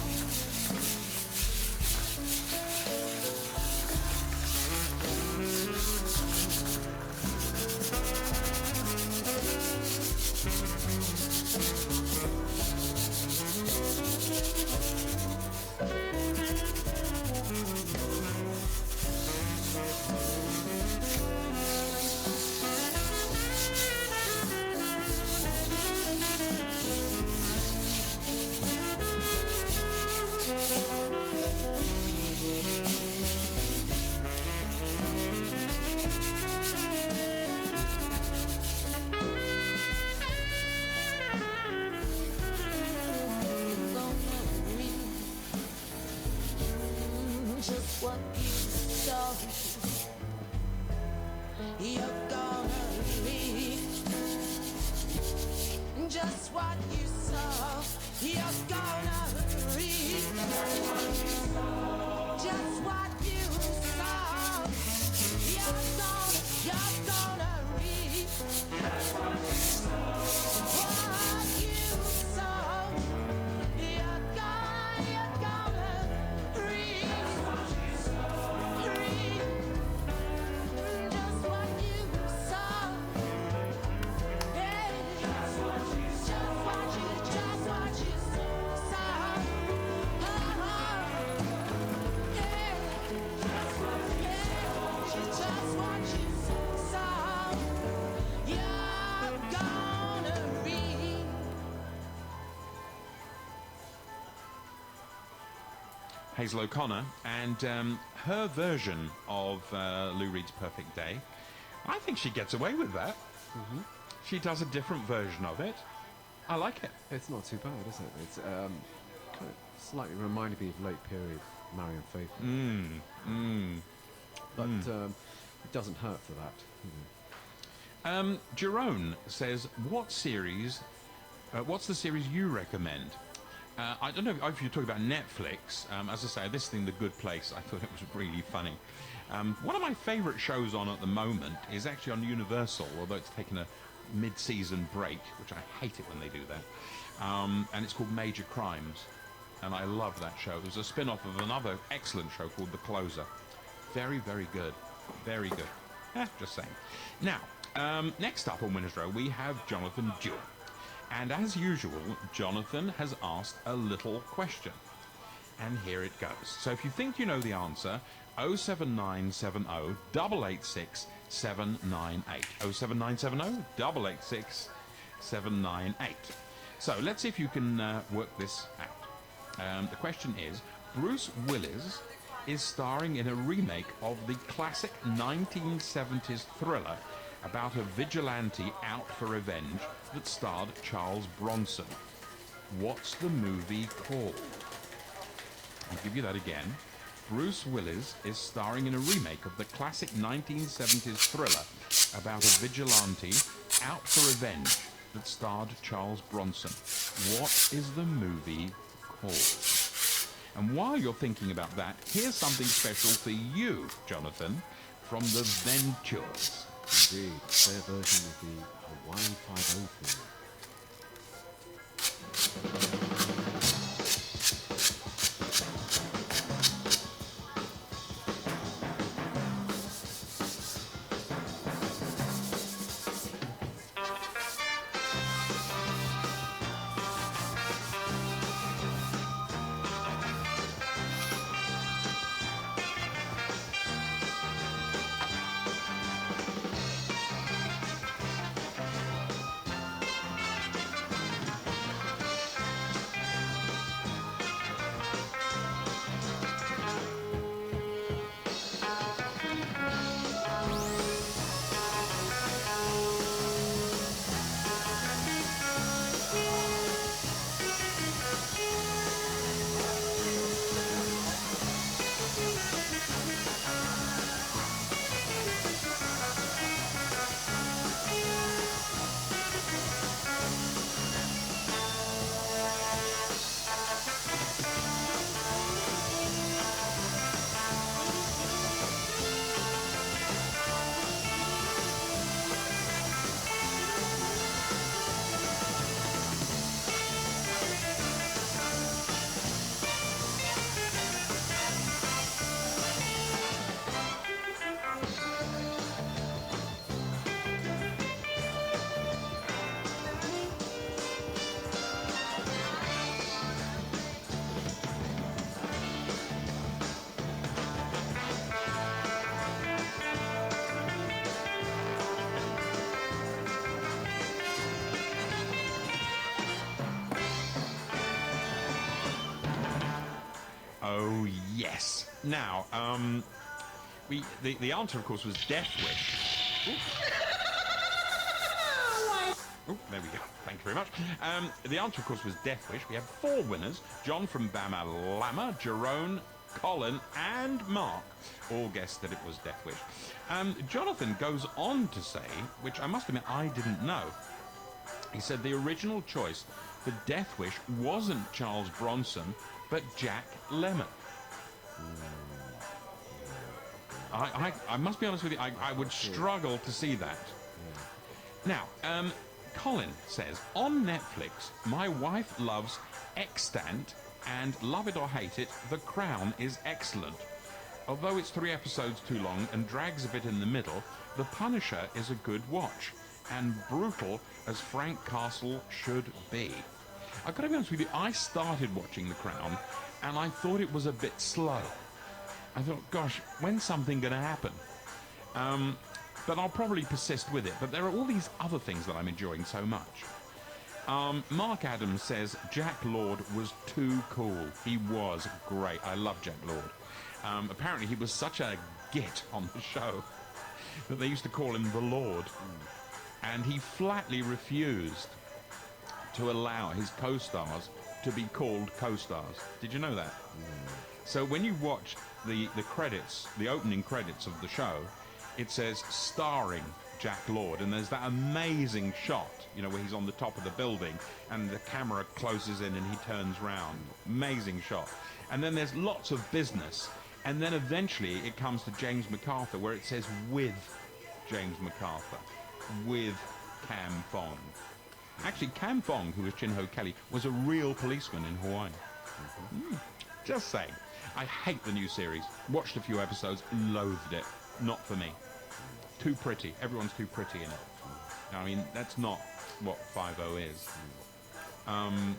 Just what you saw, you're gonna read. Just what you saw, you're gonna read. Just what you saw, you're gonna read. What you saw, you're gonna read. Hazel O'Connor, and her version of Lou Reed's Perfect Day, I think she gets away with that. Mm-hmm. She does a different version of it. I like it. It's not too bad, is it? It's kind of slightly reminded me of late period Marianne Faithfull. But it doesn't hurt for that. Jerome says, what's the series you recommend? I don't know if you're talking about Netflix. As I say, this thing, The Good Place, I thought it was really funny. One of my favourite shows on at the moment is actually on Universal, although it's taken a mid-season break, which I hate it when they do that. And it's called Major Crimes. And I love that show. It was a spin-off of another excellent show called The Closer. Very, very good. Very good. Just saying. Now, next up on Winner's Row, we have Jonathan Dewar. And as usual, Jonathan has asked a little question. And here it goes. So if you think you know the answer, 07970 886 798. 07970 886 798. So let's see if you can work this out. The question is, Bruce Willis is starring in a remake of the classic 1970s thriller about a vigilante out for revenge that starred Charles Bronson. What's the movie called? I'll give you that again. Bruce Willis is starring in a remake of the classic 1970s thriller about a vigilante out for revenge that starred Charles Bronson. What is the movie called? And while you're thinking about that, here's something special for you, Jonathan, from the Ventures. Indeed, their version of the Hawaii 5-0 theme. Oh, yes. Now, the answer, of course, was Death Wish. Oh, there we go. Thank you very much. The answer, of course, was Death Wish. We have 4 winners. John from Bama Lama, Jerome, Colin, and Mark all guessed that it was Death Wish. Jonathan goes on to say, which I must admit I didn't know, he said the original choice for Death Wish wasn't Charles Bronson, but Jack Lemmon. I must be honest with you, I would struggle to see that. Now, Colin says, on Netflix, my wife loves Extant, and love it or hate it, The Crown is excellent. Although it's 3 episodes too long and drags a bit in the middle, The Punisher is a good watch, and brutal as Frank Castle should be. I've got to be honest with you, I started watching The Crown, and I thought it was a bit slow. I thought, gosh, when's something going to happen? But I'll probably persist with it. But there are all these other things that I'm enjoying so much. Mark Adams says Jack Lord was too cool. He was great. I love Jack Lord. Apparently he was such a git on the show that they used to call him the Lord. And he flatly refused to allow his co-stars to be called co-stars. Did you know that? So when you watch the credits, the opening credits of the show, it says starring Jack Lord, and there's that amazing shot, you know, where he's on the top of the building and the camera closes in and he turns round. Amazing shot. And then there's lots of business, and then eventually it comes to James MacArthur, where it says with James MacArthur, with Cam Fong. Actually, Cam Fong, who was Chin Ho Kelly, was a real policeman in Hawaii. Just saying. I hate the new series. Watched a few episodes, loathed it. Not for me. Too pretty. Everyone's too pretty in it. I mean, that's not what 5-0 is. And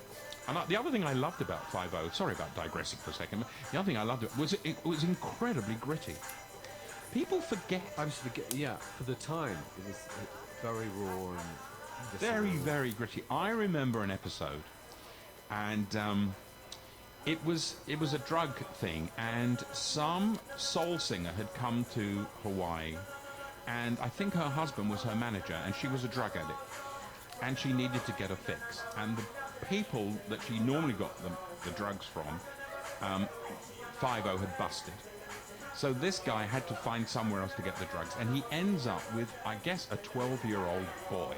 the other thing I loved about 5-0, sorry about digressing for a second, but the other thing I loved was it was incredibly gritty. People forget. Yeah, for the time, it was very raw and very, very gritty. I remember an episode, and it was a drug thing, and some soul singer had come to Hawaii, and I think her husband was her manager, and she was a drug addict, and she needed to get a fix, and the people that she normally got the drugs from, 5-0 had busted. So this guy had to find somewhere else to get the drugs, and he ends up with, I guess, a 12-year-old boy.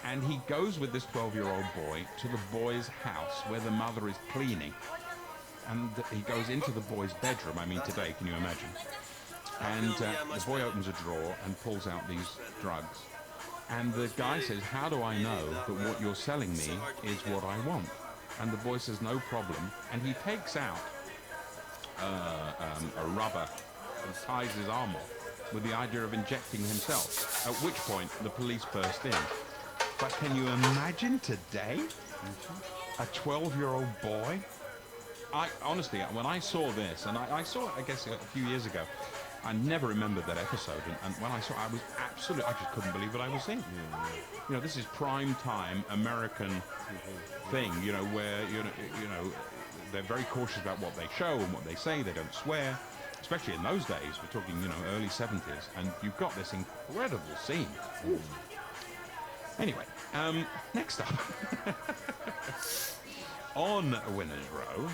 And he goes with this 12-year-old boy to the boy's house where the mother is cleaning. And he goes into the boy's bedroom. I mean, today, can you imagine? And the boy opens a drawer and pulls out these drugs. And the guy says, "How do I know that what you're selling me is what I want?" And the boy says, "No problem." And he takes out a rubber and ties his arm off with the idea of injecting himself. At which point, the police burst in. But can you imagine today? A 12-year-old boy? Honestly, when I saw this, and I saw it, I guess, a few years ago, I never remembered that episode, and when I saw it, I was absolutely, I just couldn't believe what I was seeing. You know, this is prime time American thing, you know, where, you know, they're very cautious about what they show and what they say. They don't swear, especially in those days. We're talking, you know, early 70s, and you've got this incredible scene. Anyway, next up, on Winner's Row,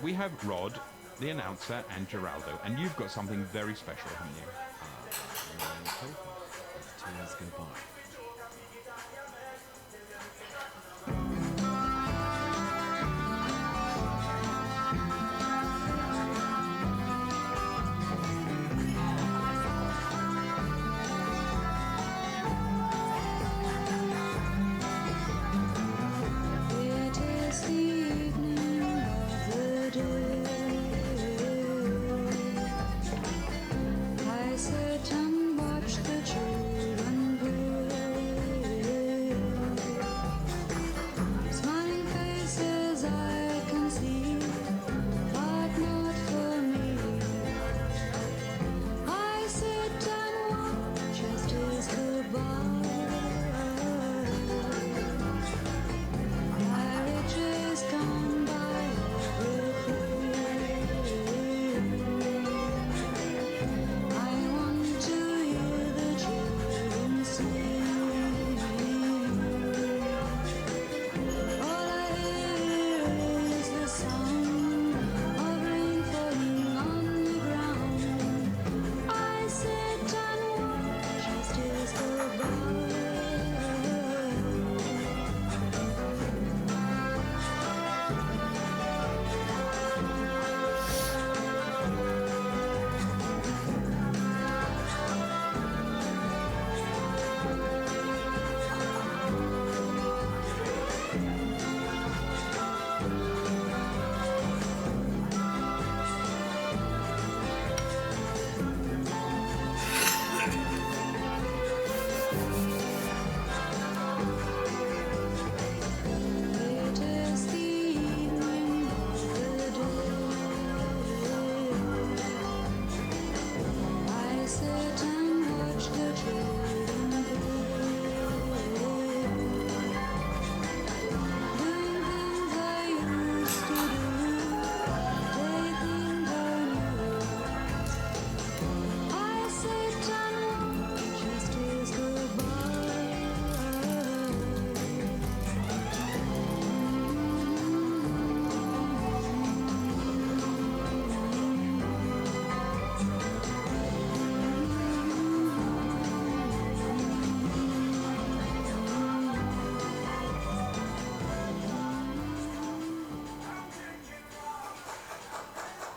we have Rod, the announcer, and Geraldo, and you've got something very special, haven't you? As 2 years go by. It is the evening of the day. I sit and watch the children play.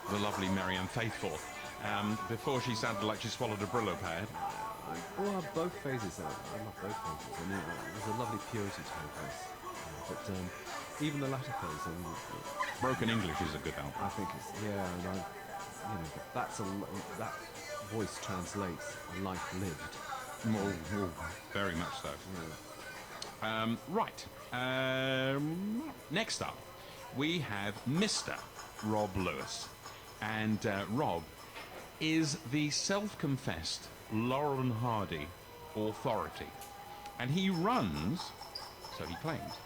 the lovely Marianne Faithfull. Before she sounded like she swallowed a Brillo pad. Well, both phases. I love both phases. I mean, there's a lovely purity to her voice. But even the latter phase, I mean, Broken English is a good album. I think it's, yeah, and that voice translates a life lived. Very much so. Yeah. Right. Next up, we have Mr. Rob Lewis. And Rob is the self-confessed Laurel and Hardy authority. And he runs, so he claims,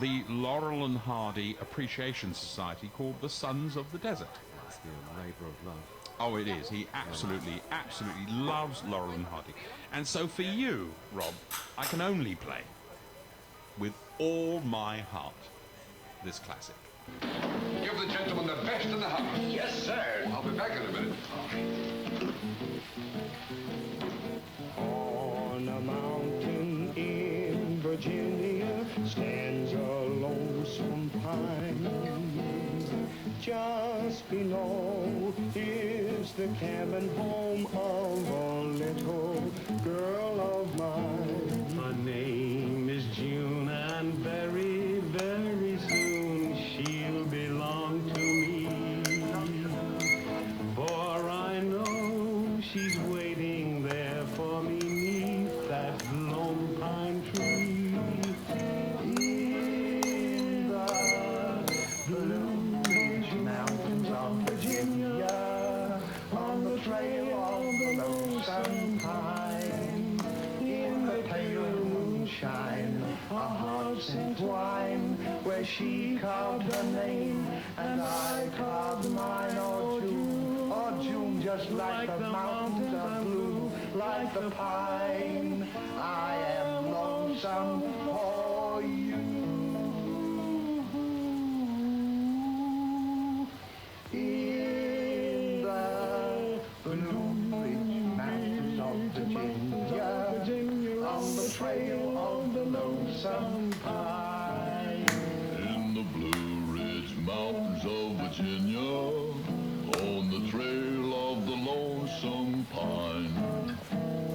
the Laurel and Hardy Appreciation Society called the Sons of the Desert. Must be a labour of love. Oh, it is. He absolutely loves Laurel and Hardy. And so for you, Rob, I can only play with all my heart this classic. Give the gentleman the best in the house. Yes, sir. I'll be back in a minute. On a mountain in Virginia stands a lonesome pine. Just below is the cabin home of a little girl of mine. Her name is June, and very, very soon she'll belong to me. For I know she's waiting there for me 'neath that lone pine tree. In the Blue Ridge Mountains of Virginia, on the trail of the lonesome pine, in the pale moonshine, our hearts entwine, where she carved her name and I carved mine. Oh June, just like the mountains are blue, like the pine, I am lonesome for you. In the Blue Ridge Mountains of Virginia, on the trail of the lonesome pine. In the Blue Ridge Mountains of Virginia, on the trail of the lonesome pine,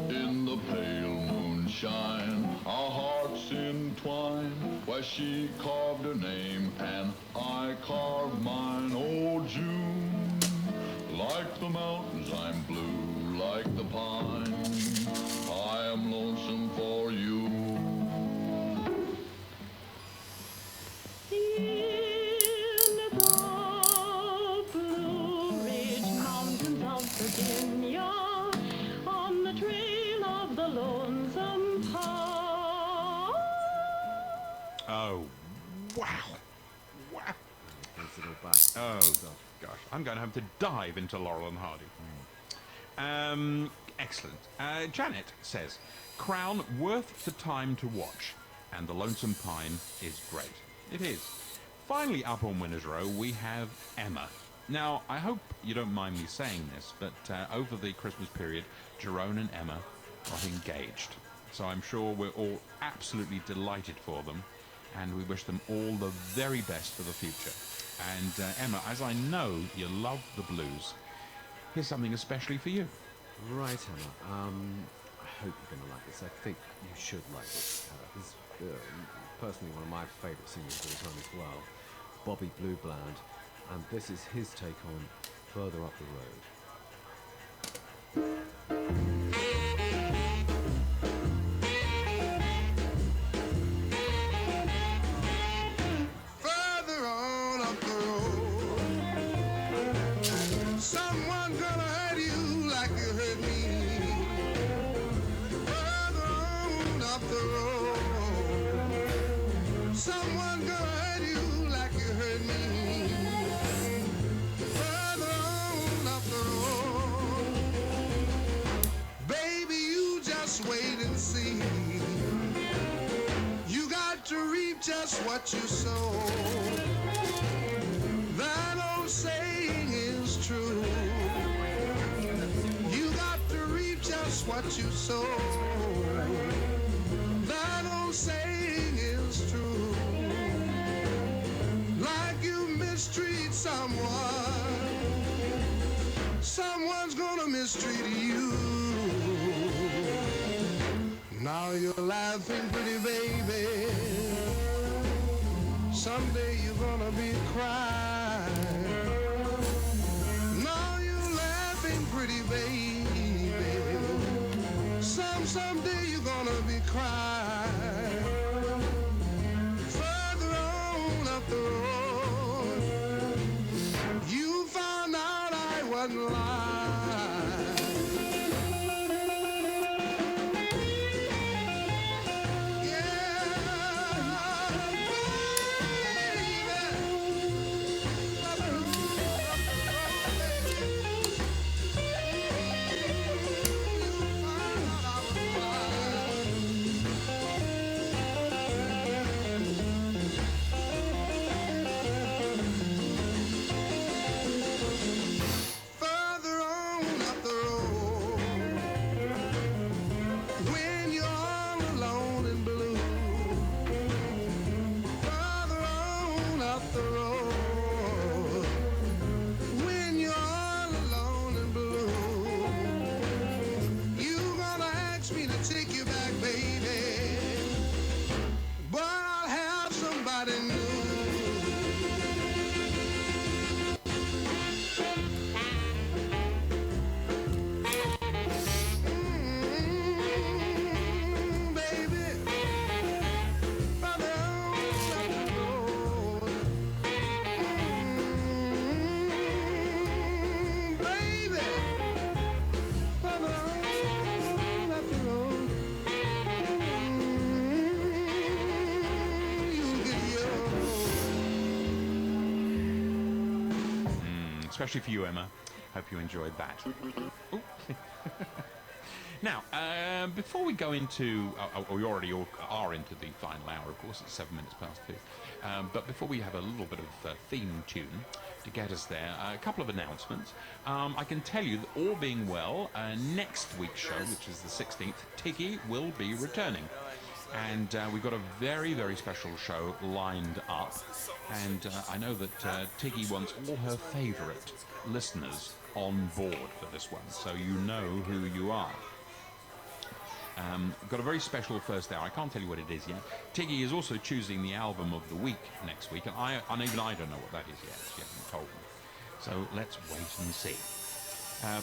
in the pale moonshine, our hearts entwine, where she carved her name and I carved mine. Oh, June, like the mountains I'm blue, like the pine, I am lonesome for you. Virginia, on the trail of the lonesome pine. Oh, wow. Oh, gosh. I'm going to have to dive into Laurel and Hardy. Excellent. Janet says, Crown worth the time to watch, and The Lonesome Pine is great. It is. Finally up on Winners Row, we have Emma. Now, I hope you don't mind me saying this, but over the Christmas period, Jerome and Emma got engaged. So I'm sure we're all absolutely delighted for them, and we wish them all the very best for the future. And Emma, as I know you love the blues, here's something especially for you. Right, Emma. I hope you're going to like this. I think you should like this. This is personally one of my favourite singers of all time as well, Bobby Blue Bland. And this is his take on Further Up the Road. Further on up the road, someone gonna hurt you like you hurt me. Further on up the road, someone gonna hurt you like you hurt me. Further on up the road, baby, you just wait and see. You got to reap just what you sow. That old saying is true. You got to reap just what you sow. That old saying is true. Like you mistreat someone, one's gonna mistreat you. Now you're laughing, pretty baby. Someday you're gonna be crying. Now you're laughing, pretty baby. Someday you're gonna be crying. Further on up the road, you found out I wasn't lying. Especially for you, Emma. Hope you enjoyed that. Ooh. Now, before we go into... we already are into the final hour, of course. It's 7 minutes past 2. But before we have a little bit of theme tune to get us there, a couple of announcements. I can tell you that all being well, next week's show, which is the 16th, Tiggy will be returning. And we've got a very, very special show lined up. And I know that Tiggy wants all her favourite listeners on board for this one, so you know who you are. Got a very special first hour. I can't tell you what it is yet. Tiggy is also choosing the album of the week next week, and even I don't know what that is yet. She hasn't told me. So let's wait and see.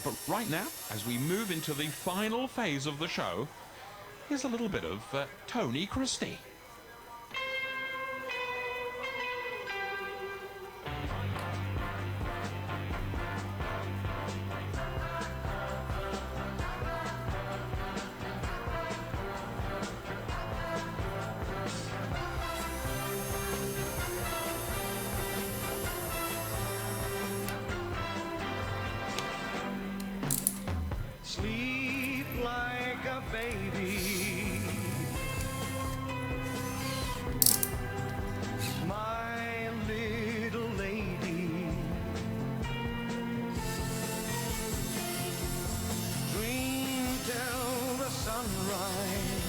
But right now, as we move into the final phase of the show, here's a little bit of Tony Christie. Sleep like a baby, my little lady. Dream till the sunrise,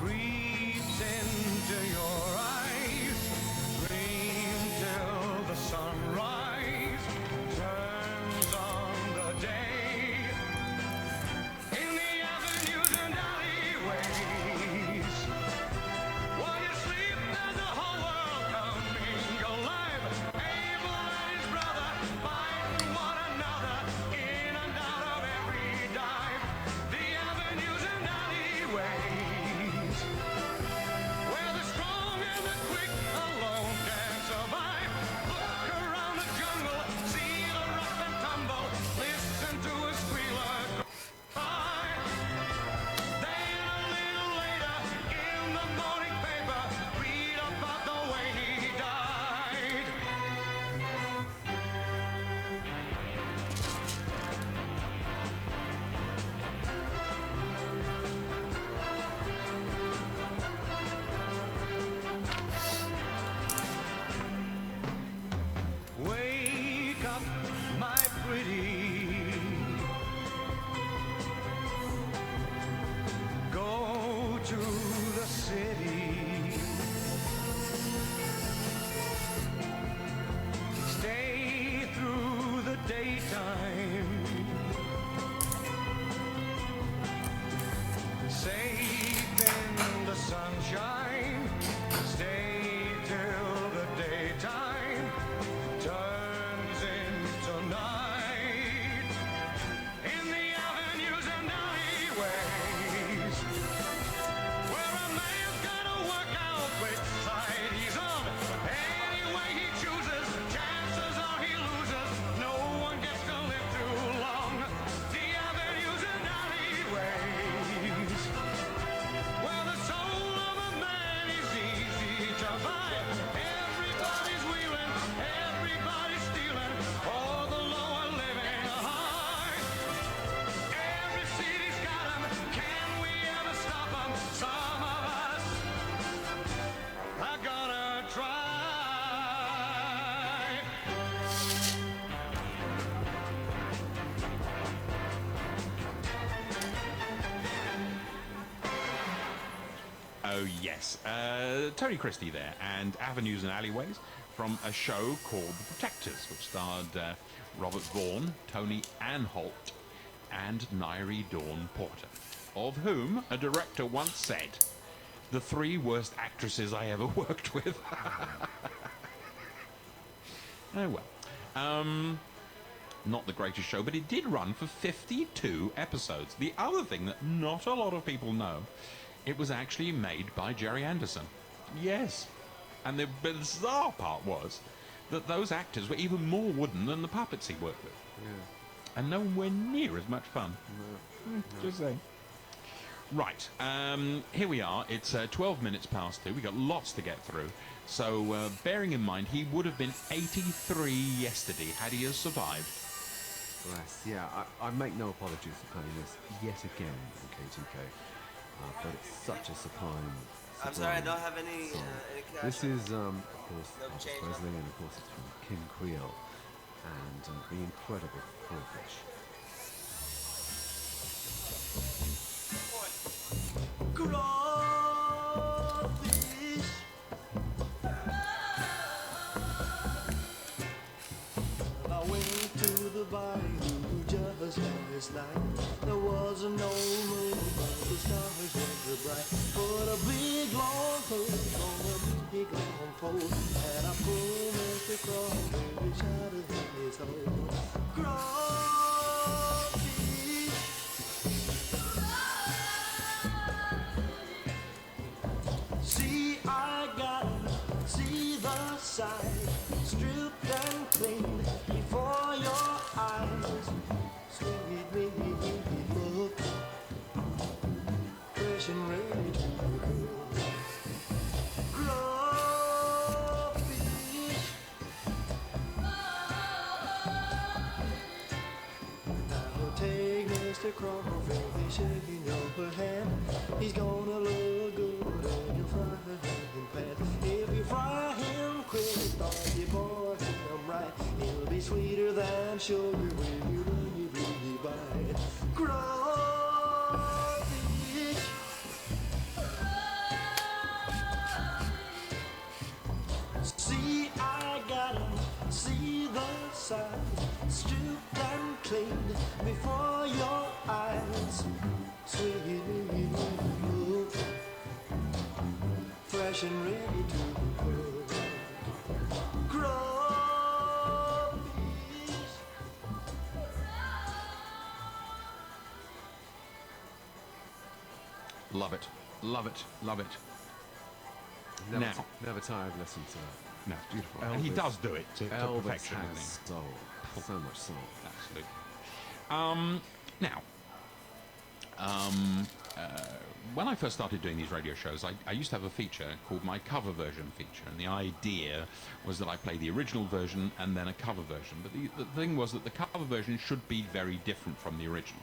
creeps into your eyes. Dream till the sunrise, turns on the day So yes, Tony Christie there, and Avenues and Alleyways from a show called The Protectors, which starred Robert Vaughan, Tony Ann Holt, and Nairi Dawn Porter, of whom a director once said, "The three worst actresses I ever worked with." Oh well. Not the greatest show, but it did run for 52 episodes. The other thing that not a lot of people know, it was actually made by Jerry Anderson. Yes. And the bizarre part was that those actors were even more wooden than the puppets he worked with. Yeah. And nowhere near as much fun. No. Just saying. Right, here we are. It's 12 minutes past 2. We've got lots to get through. So, bearing in mind, he would have been 83 yesterday had he have survived. Bless. Yeah, I make no apologies for playing this yet again on KTK, but it's such a sublime. I'm sorry, I don't have any song. cash. This is, of course, No Elvis change. Presley, and of course it's from King Creole, and the incredible Crawfish. Crawfish. I went to the bayou just last night. There was no moon, but the stars were bright. Put a big long hook on a big long pole, and I pulled Mr. Crawfish out of his hole. Crawfish. See, I got see the side, stripped and cleaned before your eyes. Sweet baby, look, fresh and ready to cook. Crawfish. Now take Mr. Crawfish shaking your hand. He's gonna look good in your frying pan. If you fry him quick, or you boil him right, he'll be sweeter than sugar when you really bite. Crawfish. See, I got him. See the size, stripped and cleaned before your eyes. Sweet, fresh and ready to cook. Crawfish. Love it. Love it. Love it. Now. Never tired of listening to that. No, it's beautiful. And he Elvis- does do it to Elvis perfection, has doesn't he? soul. So much soul. Absolutely. When I first started doing these radio shows, I used to have a feature called my cover version feature, and the idea was that I play the original version and then a cover version. But the thing was that the cover version should be very different from the original.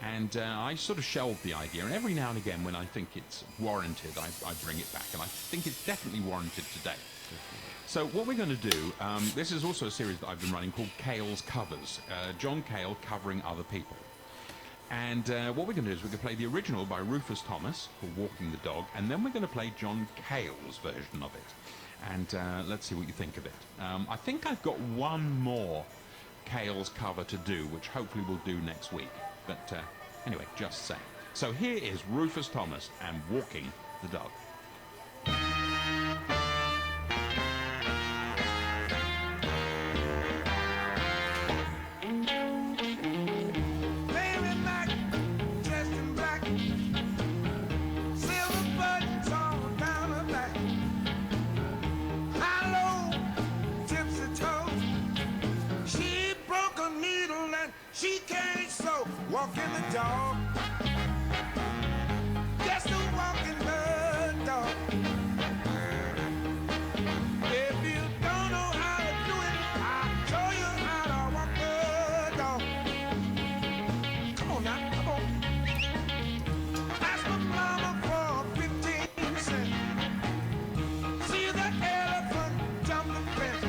And I sort of shelved the idea, and every now and again when I think it's warranted, I bring it back, and I think it's definitely warranted today. So what we're going to do, this is also a series that I've been running called Cale's Covers, John Cale covering other people. And what we're going to do is we're going to play the original by Rufus Thomas, called Walking the Dog, and then we're going to play John Cale's version of it. And let's see what you think of it. I think I've got one more Cale's cover to do, which hopefully we'll do next week. But anyway, just saying. So here is Rufus Thomas and Walking the Dog. Baby Mac, dressed in black, silver buttons all down her back, high-low, tipsy toes. She broke a needle and she can't sew. Walking the dog, just a walking the dog. If you don't know how to do it, I'll show you how to walk the dog. Come on now, come on. Ask my mama for 15 cents. See that elephant jump the fence.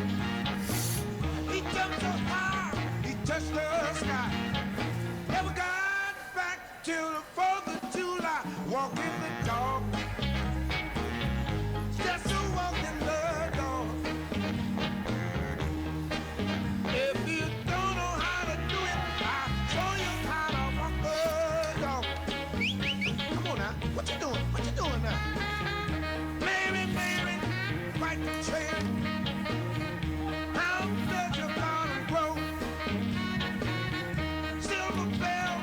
He jumped so high, he touched the sky. Never got back till the 4th of July. Walking the dog. saying, how much you gonna grow? Silver bell,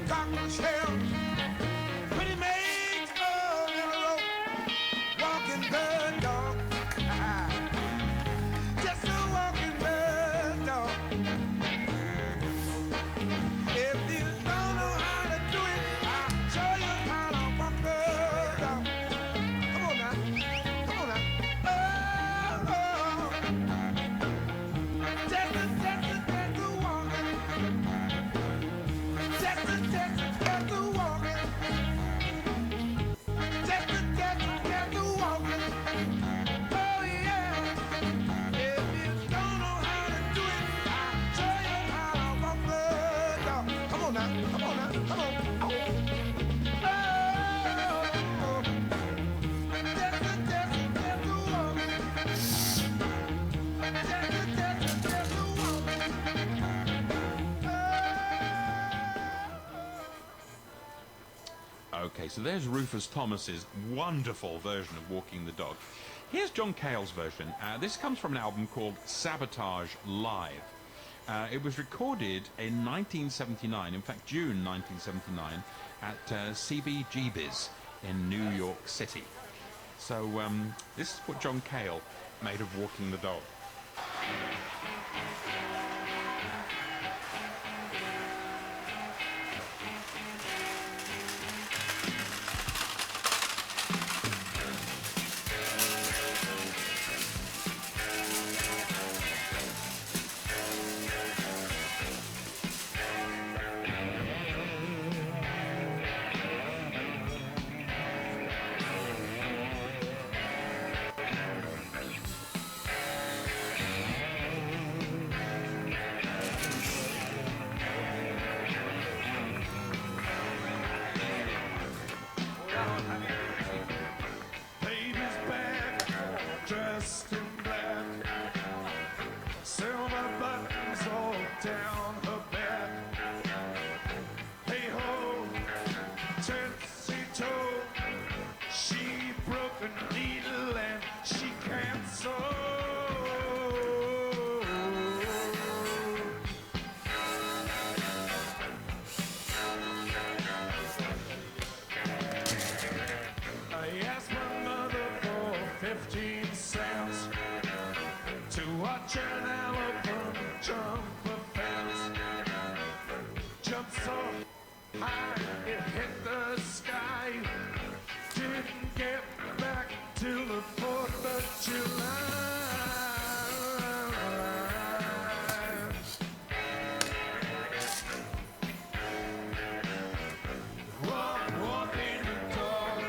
cockle shell, pretty maids all in a row, walking bird dog, just a walking bird dog. If you don't know how to do it, I'll show you how to walk bird dog. Come on now, come on now. Oh, oh. Just a walking. Just a walking. Just a walking. Oh yeah. If you don't know how to do it, I'll show you how to walk the dog. Come on now, come on now, come on. Oh. Oh. Just a walking. Just a walking. Okay, so there's Rufus Thomas's wonderful version of Walking the Dog. Here's John Cale's version. This comes from an album called Sabotage Live. It was recorded in 1979, in fact June 1979, at CBGB's in New York City. So this is what John Cale made of Walking the Dog. Baby's back, dressed in black, silver buttons all down her back. Hey ho, tipsy toe, she broke a needle and she can't sew. I asked my mother for 15 cents to watch an elephant jump a fence. Jumped so high it hit the sky. Didn't get back till the 4th of July. Walking the dog.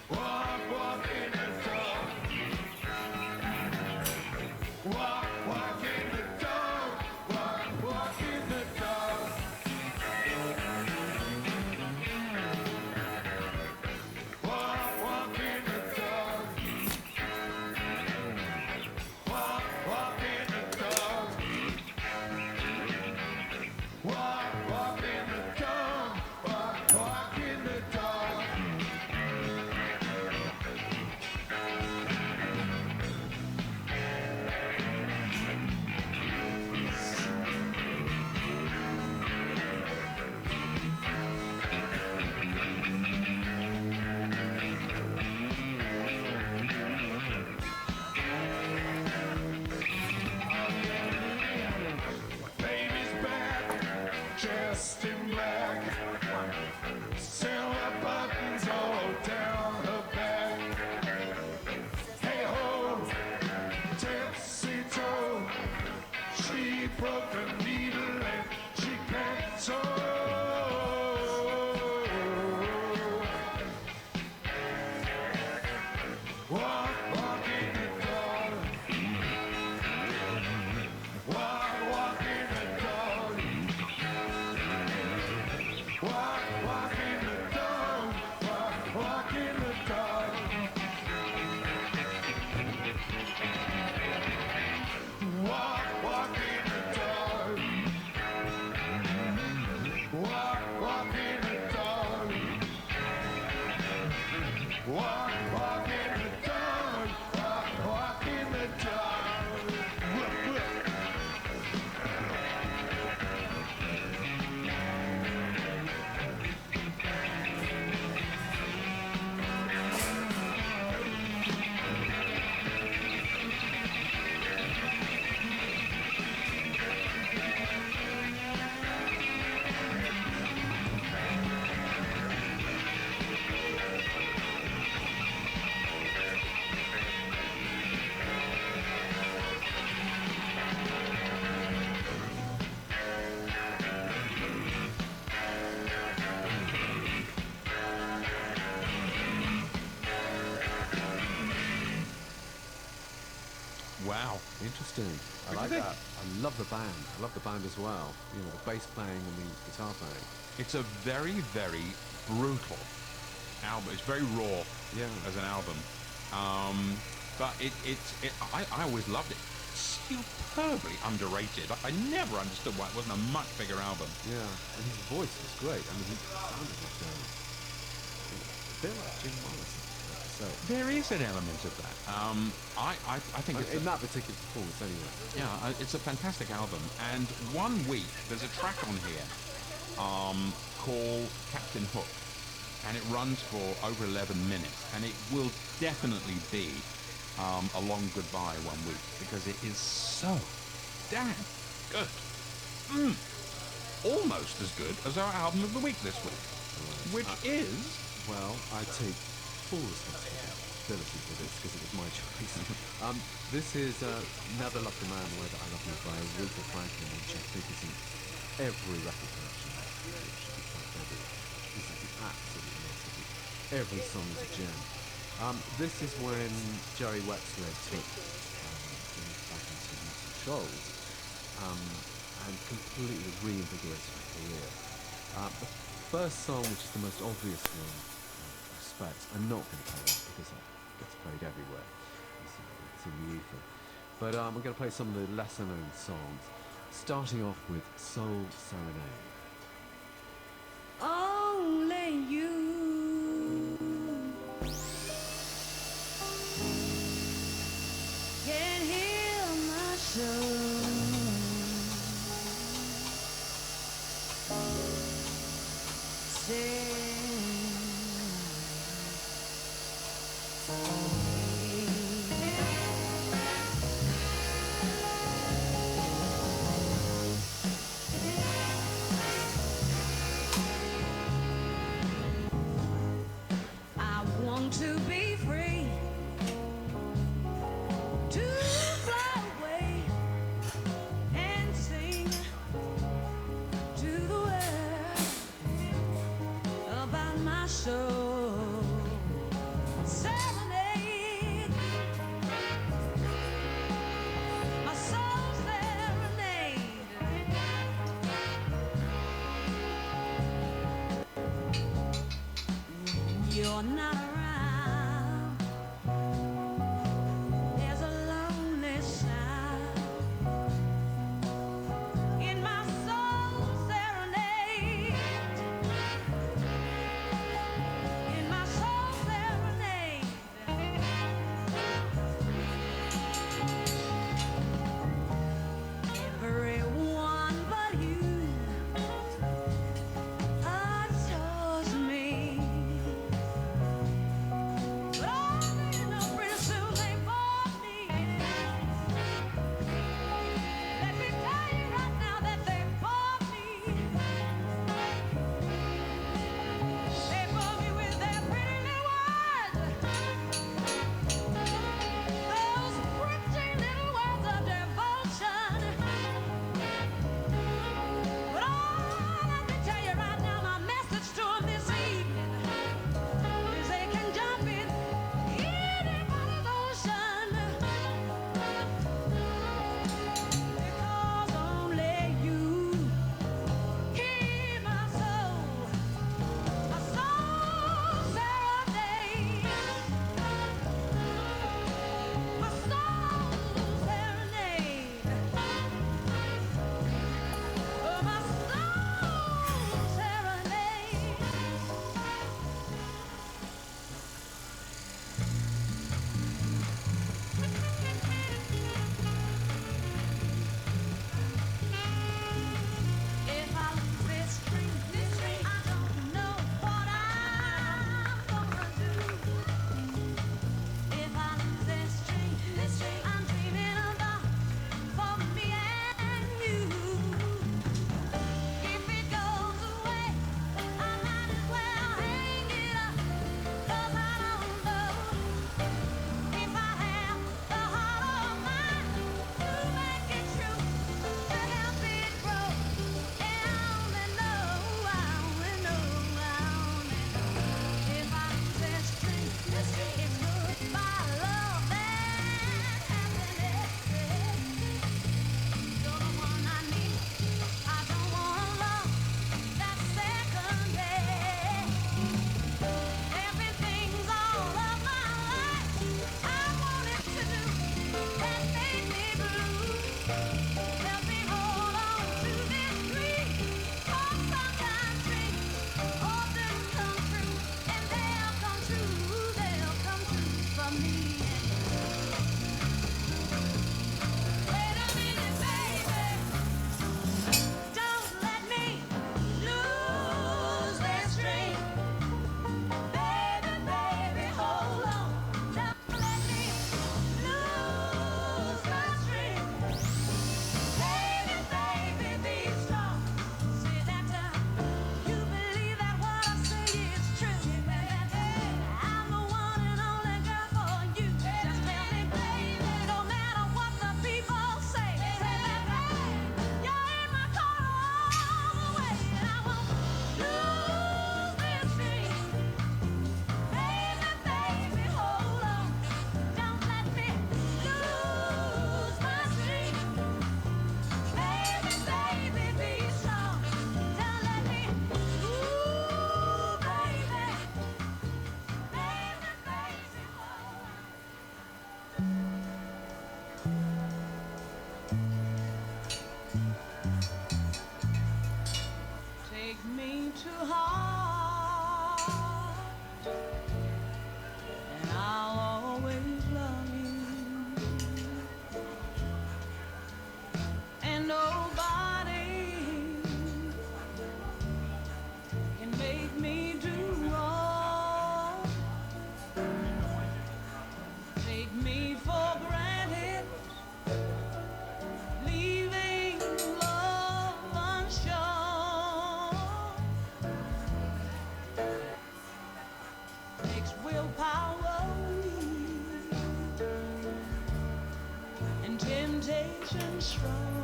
Walking the dog. Walking the dog. Walking the dog. Walking the dog. Walking the dog. Walking the dog. Walking the dog. Baby's back, dressed in black, silver buttons all down her back. Hey ho, tipsy toe, she broke a needle and she can't sew. Walking the dog. Walking the dog. Walking the dog. Walking the dog. Walking the dog. Wow. Interesting. I What like do you think? that. I love the band. I love the band as well. You know, the bass playing and the guitar playing. It's a very, very brutal album. It's very raw Yeah. as an album. But I always loved it. Superbly underrated. I never understood why it wasn't a much bigger album. Yeah, and his voice was great. I mean, he sounded like a bit like Jim Morrison. So There is an element of that. I think it's in that particular performance, anyway. it's a fantastic album. And one week there's a track on here called Captain Hook, and it runs for over 11 minutes, and it will definitely be a long goodbye one week because it is so damn good. Almost as good as our album of the week this week, which is Well, I take full responsibility for this because it was my choice. This is Never Loved a Man the Way That I Love You by Aretha Franklin, which I think is in every record collection. It should be quite heavy. This is the absolute masterpiece. Every song is a gem. This is when Jerry Wexler took back into Muscle Shoals and completely reinvigorated her career. The first song, which is the most obvious one, I'm not going to play that because it gets played everywhere. It's in the ether. But we're going to play some of the lesser known songs, starting off with Soul Serenade. Only you can heal my soul. I want to be free to fly away and sing to the world about my soul. Serenade, my soul serenade. You're not around. There's a lonely sound in my soul serenade. In my soul serenade. Everyone but you adores me. take me for granted, leaving love unshown. Makes willpower weak and temptation strong.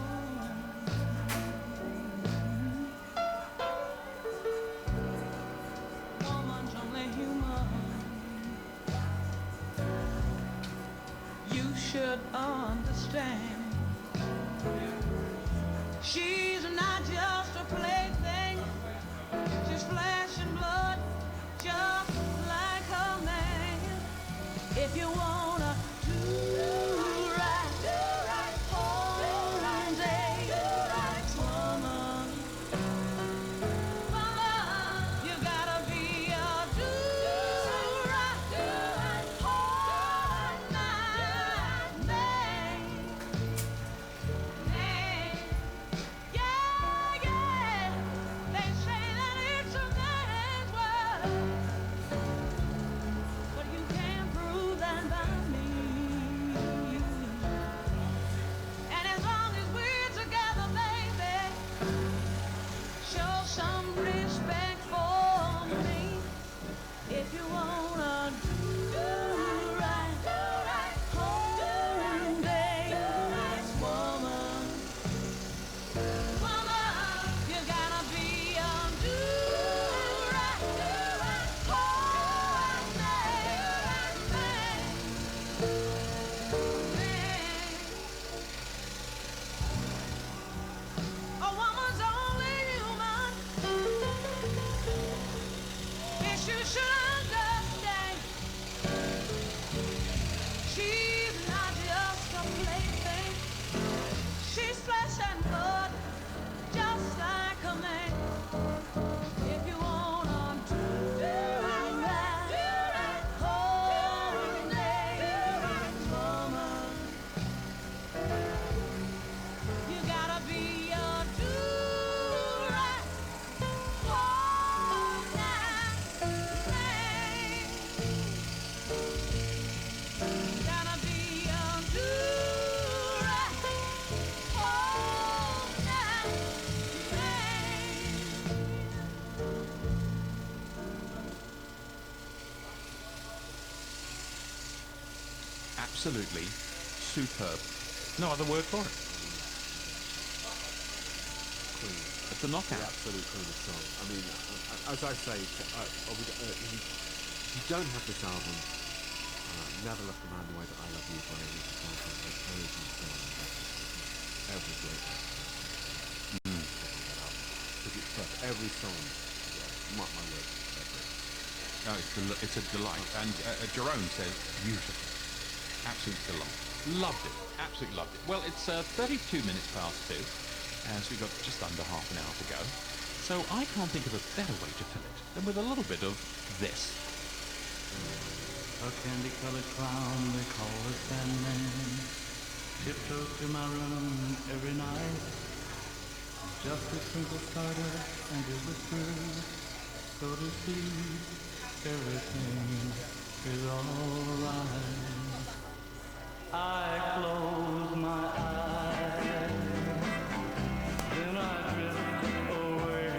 Woman's only human. You should understand. She's not just a plaything. She's flesh and blood, just like a man. If you wanna do right, hold day, woman. You gotta be a do right, hold night man. Yeah, yeah. They say that it's a man's world, but you can't prove that by me. And as long as we're together, baby, show some respect for me. If you wanna do right, hold day, woman. You gotta be a do right, hold night man. A woman's only human. Yes, you should understand. She's not just a plaything. She's flesh and blood, just like a man. If you wanna do right, hold day, woman. You gotta be a do right, hold night man. Gotta be a do right, hold night man. Absolutely superb. No other word for it. It's a The knockout. absolute cleanest song. I mean, as I say, if you don't have this album, Never Love the Man the Way That I Love You by Aretha Franklin, I urge you to go and invest in every great album. Because it's perfect. Every song, mark my words, perfect. Oh, it's a delight. And Jerome says, beautiful. Absolute delight. Loved it. Absolutely loved it. Well, it's 32 minutes past 2, so we've got just under half an hour to go. So I can't think of a better way to fill it than with a little bit of this. A candy-colored clown they call a Sandman tiptoes to my room every night. Just a twinkle starter and it whispers, so to speak, everything is alright. I close my eyes, then I drift away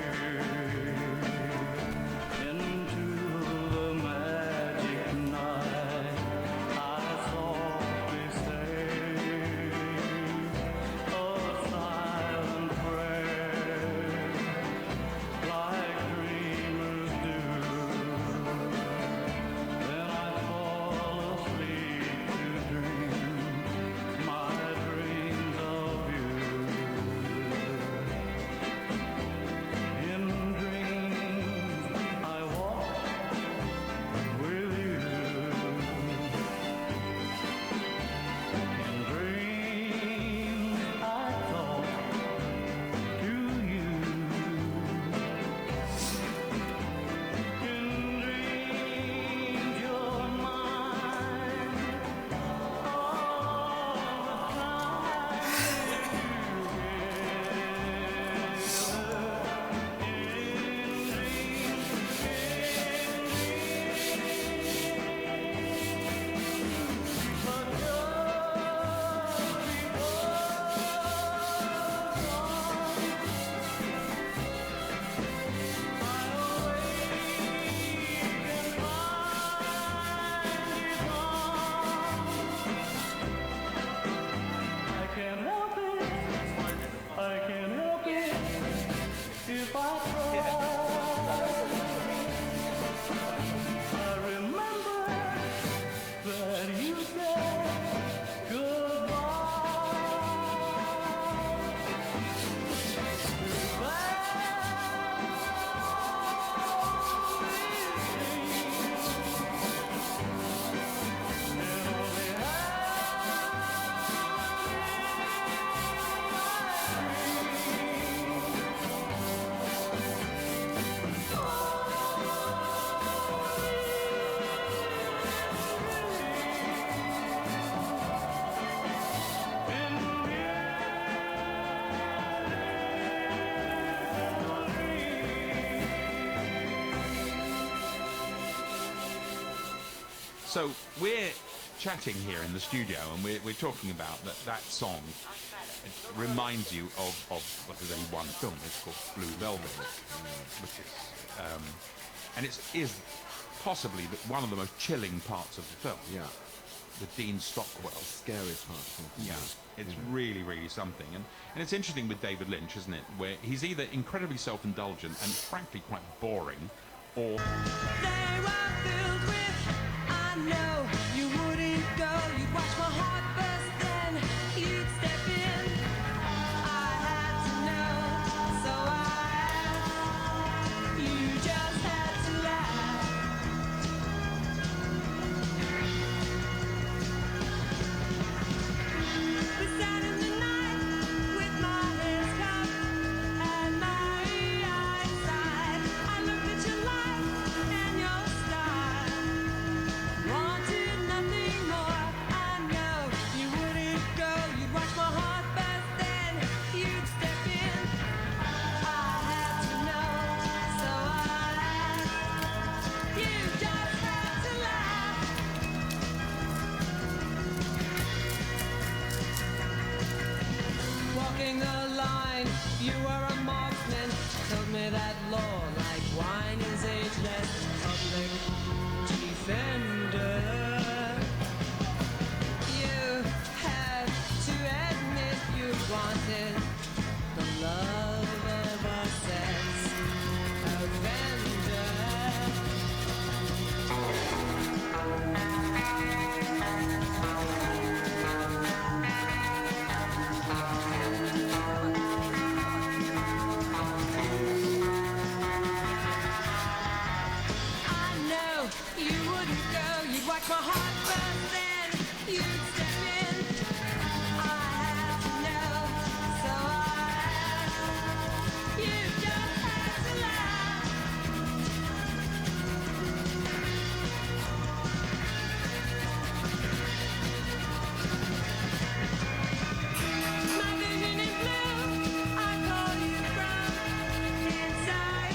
into the magic night. I softly say a silent prayer, like dreamers do. Then I fall asleep So we're chatting here in the studio, and we're talking about that song. It reminds you of well, there's only one film. It's called Blue Velvet, which is and it is possibly one of the most chilling parts of the film. Yeah. The Dean Stockwell. The scariest part. Yeah, it's really, really something. And it's interesting with David Lynch, isn't it? Where he's either incredibly self-indulgent and frankly quite boring, or... They were filled with, I know you wouldn't go. You'd watch my heart burst, then you'd step in. I had to know, so I asked. You just had to laugh. We sat in the night with my hands cupped and my eyes tied. I looked at your life and your style. Wanted nothing more. I know you wouldn't go. You'd watch my heart burst, then you'd step in. I had to know, so I asked. You just had to laugh. Walking the line, you were a marksman. Told me that law, like wine, is ageless. Public defender. You had to admit you wanted the love of a sex offender. I know you wouldn't go. You'd watch my heart burst, then you'd step in. I had to know, so I asked. You just had to laugh. My vision in blue, I call you from inside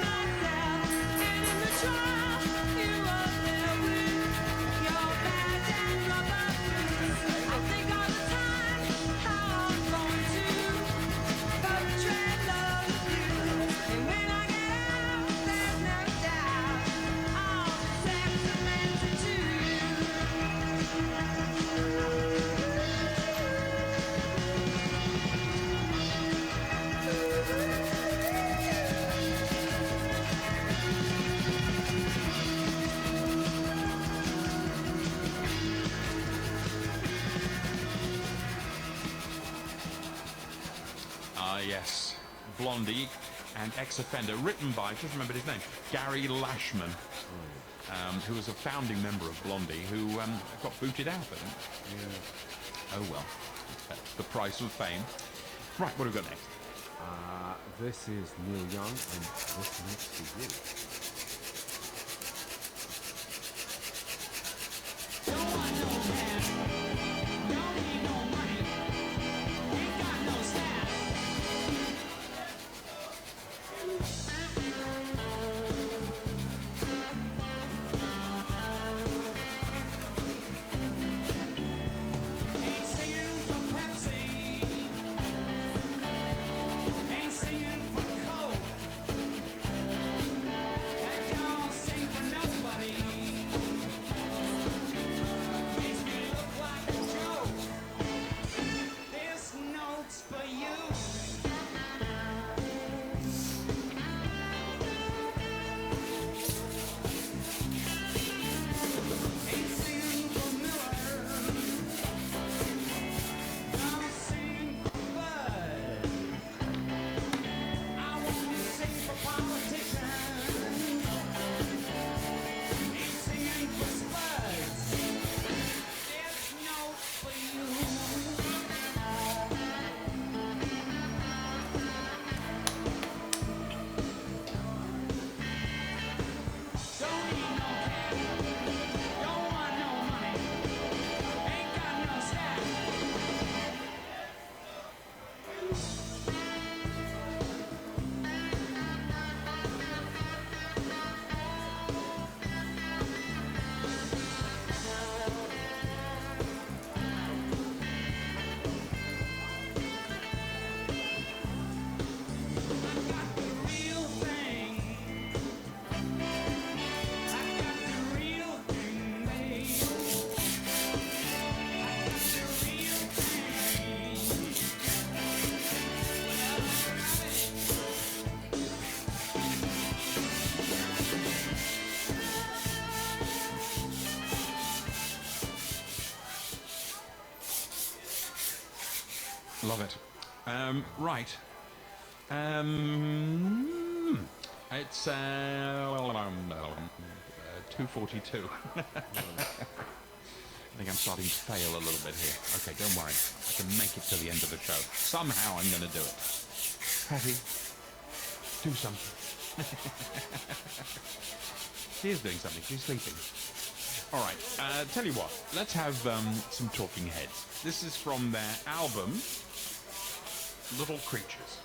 myself. And in the trial, you were there with your badge and rubber boots. I think all the time how I'm going to portray love with you. And when I get out, there's no doubt I'll be sentimental to you. Ah, yes. Blondie and Ex-Offender, written by, just remembered his name, Gary Lashman, who was a founding member of Blondie, who got booted out, I think. Yeah. Oh, well. The price of fame. Right, what have we got next? This is Neil Young, and this makes for you. Ain't singing for Pepsi. Ain't singing for Coke. Love it. Right. It's 2:42. I think I'm starting to fail a little bit here. Okay, don't worry. I can make it to the end of the show. Somehow I'm going to do it. Patty, do something. She is doing something. She's sleeping. All right. Tell you what. Let's have some Talking Heads. This is from their album, Little Creatures.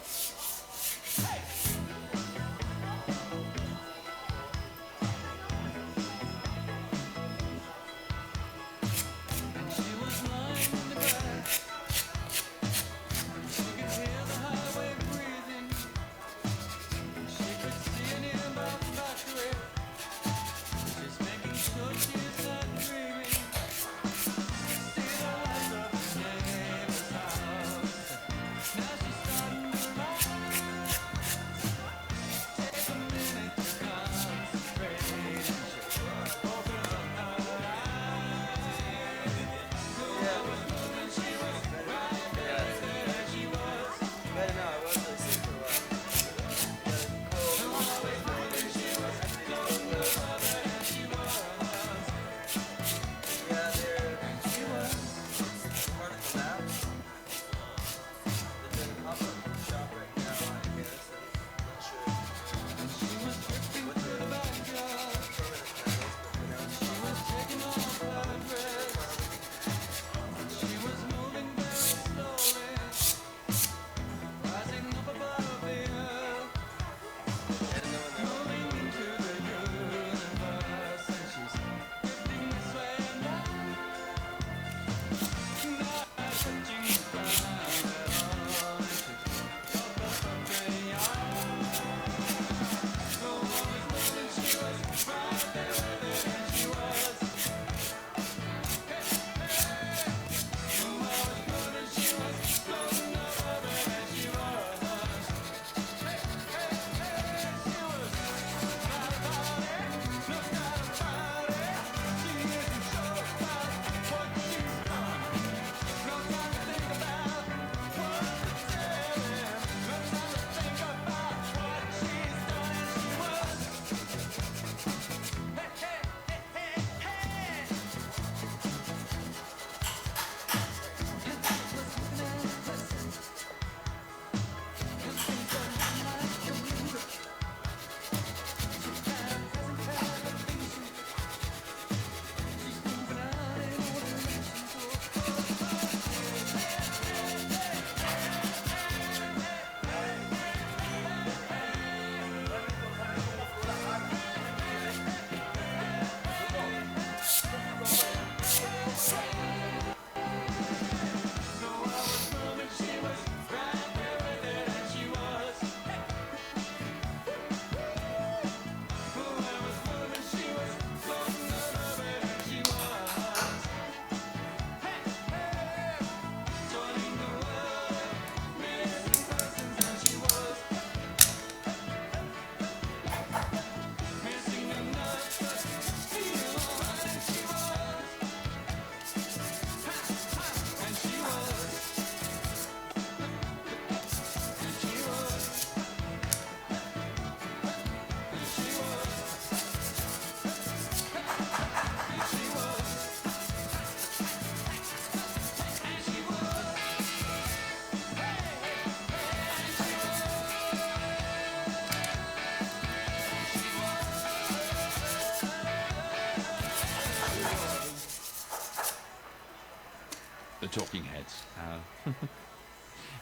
The Talking Heads.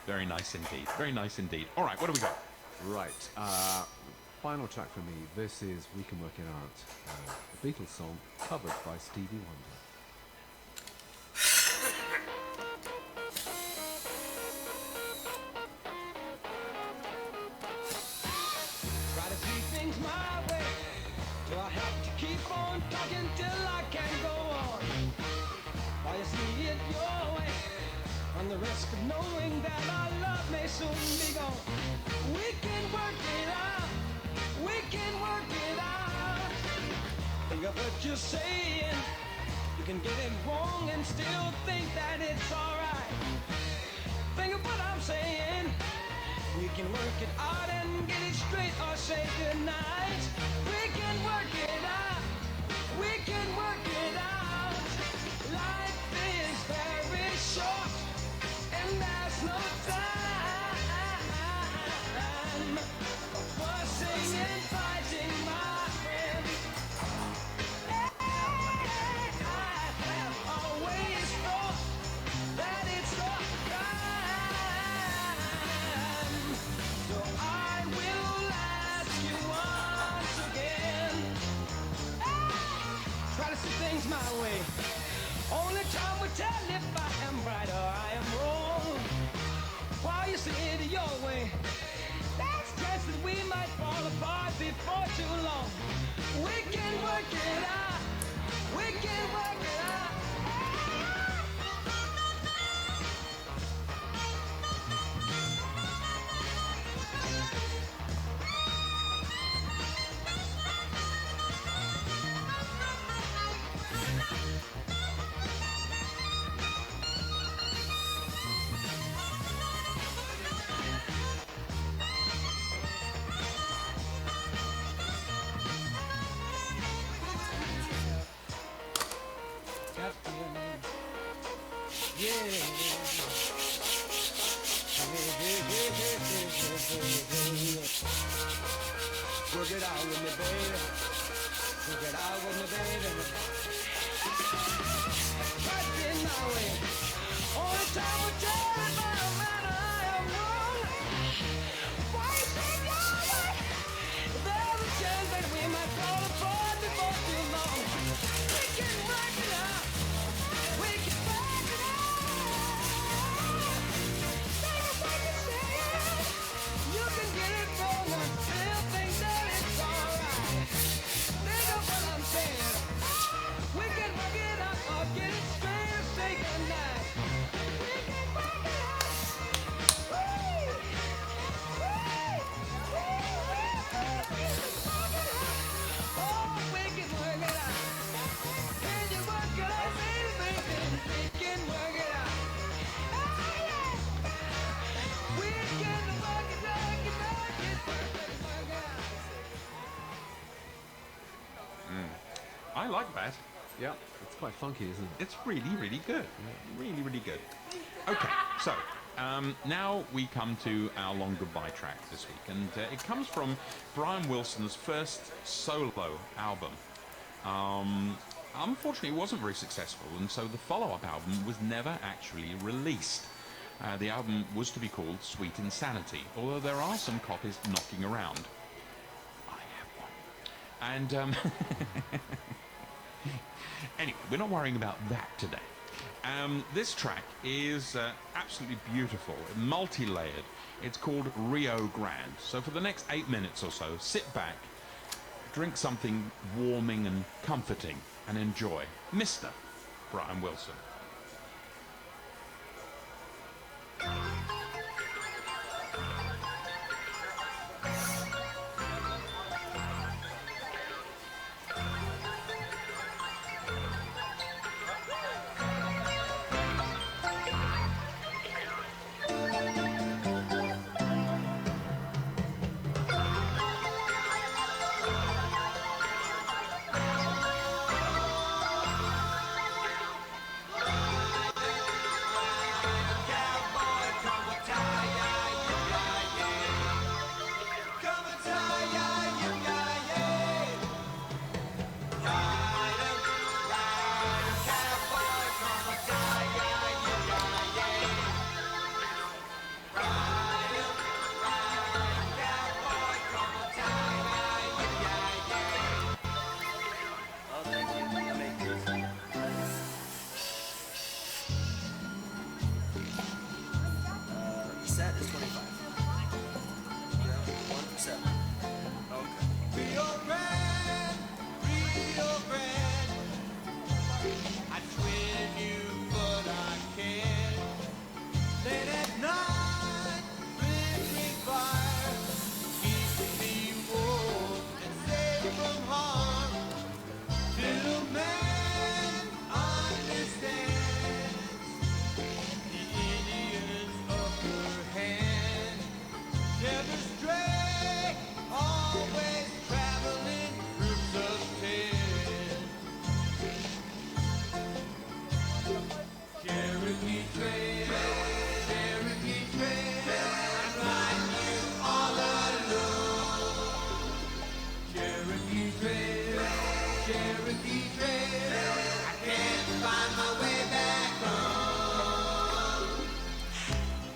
Very nice indeed. Very nice indeed. All right, what do we got? Right. Final track for me. This is We Can Work It Out, a Beatles song covered by Stevie Wonder. Try to see things my way. Do I have to keep on talking till I can go on? While you see it your way, on the risk of knowing that our love may soon be gone. We can work it out. We can work it out. Think of what you're saying. You can get it wrong and still think that it's alright. Think of what work it out and get it straight or say goodnight. We can work it out. We can work it out. Life is very short and there's no time for fussing and fighting, my friend. I have always thought that it's the time. So I will ask you once again. Try to see things my way. Only time will tell if I am right or I am wrong. While you see it your way, there's chance that we might fall apart before too long. We can work it out. We can work it out. Work it out with me, baby. Work it out with me, baby. Right in my way. Only time will tell if I'm right or I am wrong. Why you say no way? There's a chance that we might fall apart before too long. We can work it out. We can work it out. Baby, what you say? You can get it wrong and still think that it's alright. Think of what I'm saying. We can work it out or get it straight and say goodnight. We can work it out. Woo! Oh, we can work it out. Can you work it out, baby, baby? We can work it out. Oh, yeah. We can work it out. I like that. Yeah, it's quite funky, isn't it? It's really, really good. Really, really good. Okay, so now we come to our long goodbye track this week, and it comes from Brian Wilson's first solo album. Unfortunately, it wasn't very successful, and so the follow-up album was never actually released. The album was to be called Sweet Insanity, although there are some copies knocking around. I have one. And anyway, we're not worrying about that today. This track is absolutely beautiful, multi-layered. It's called Rio Grande. So for the next 8 minutes or so, sit back, drink something warming and comforting, and enjoy Mr. Brian Wilson. Cherokee Trail, Cherokee Trail, I'm riding you all alone. Cherokee Trail, Cherokee Trail, I can't find my way back home.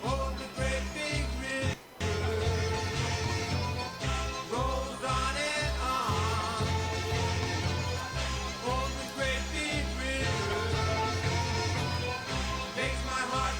Oh, the great big river rolls on and on. Oh, the great big river makes my heart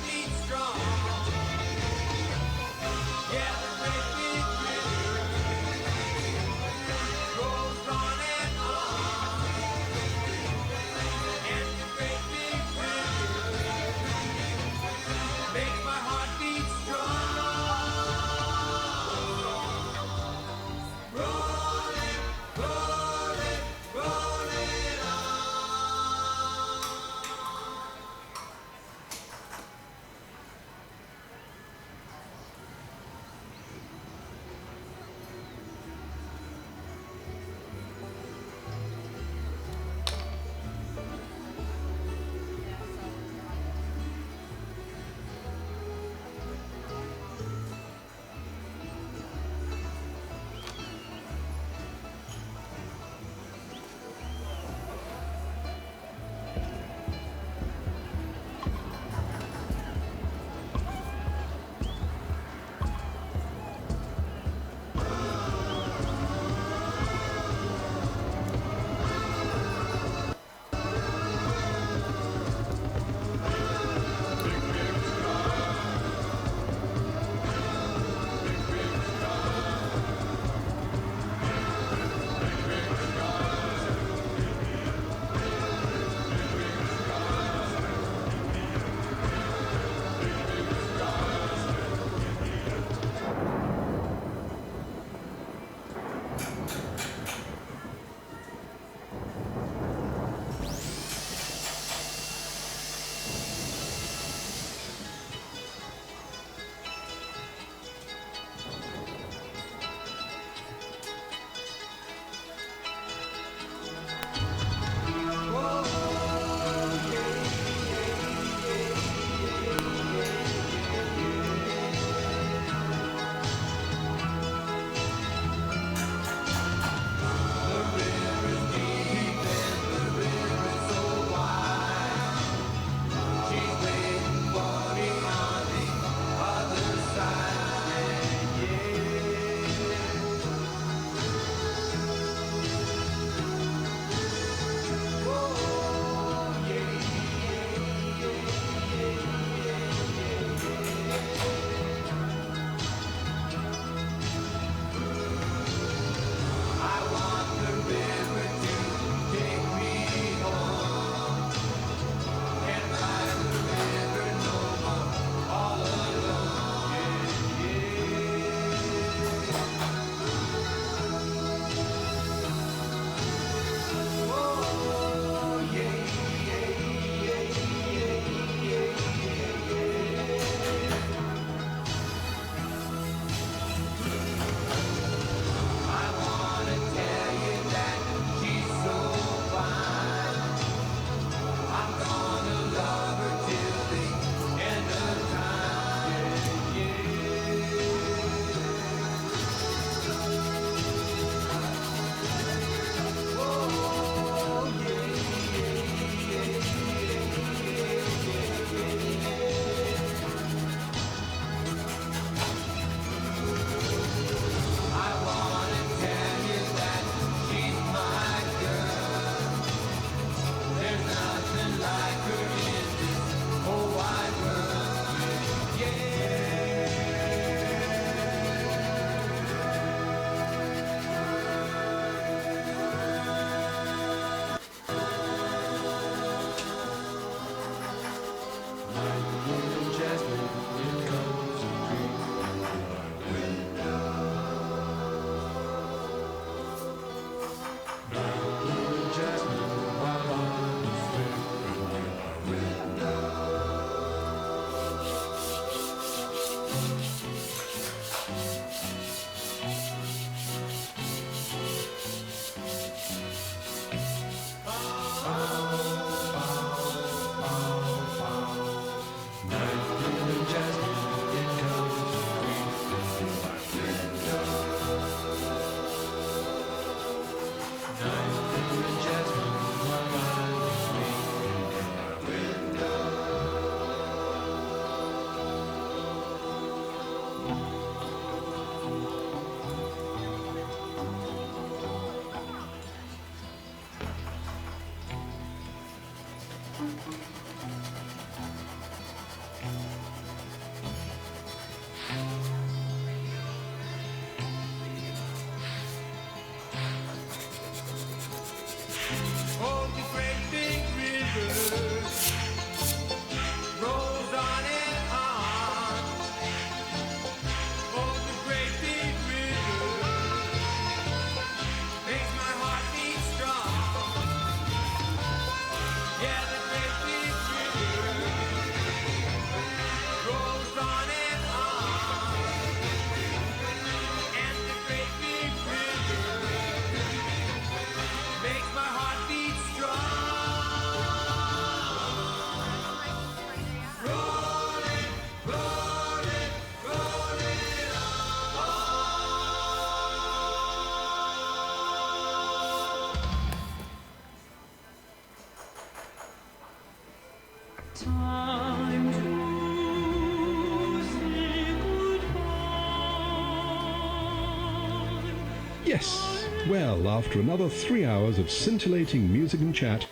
Yes, well, after another 3 hours of scintillating music and chat,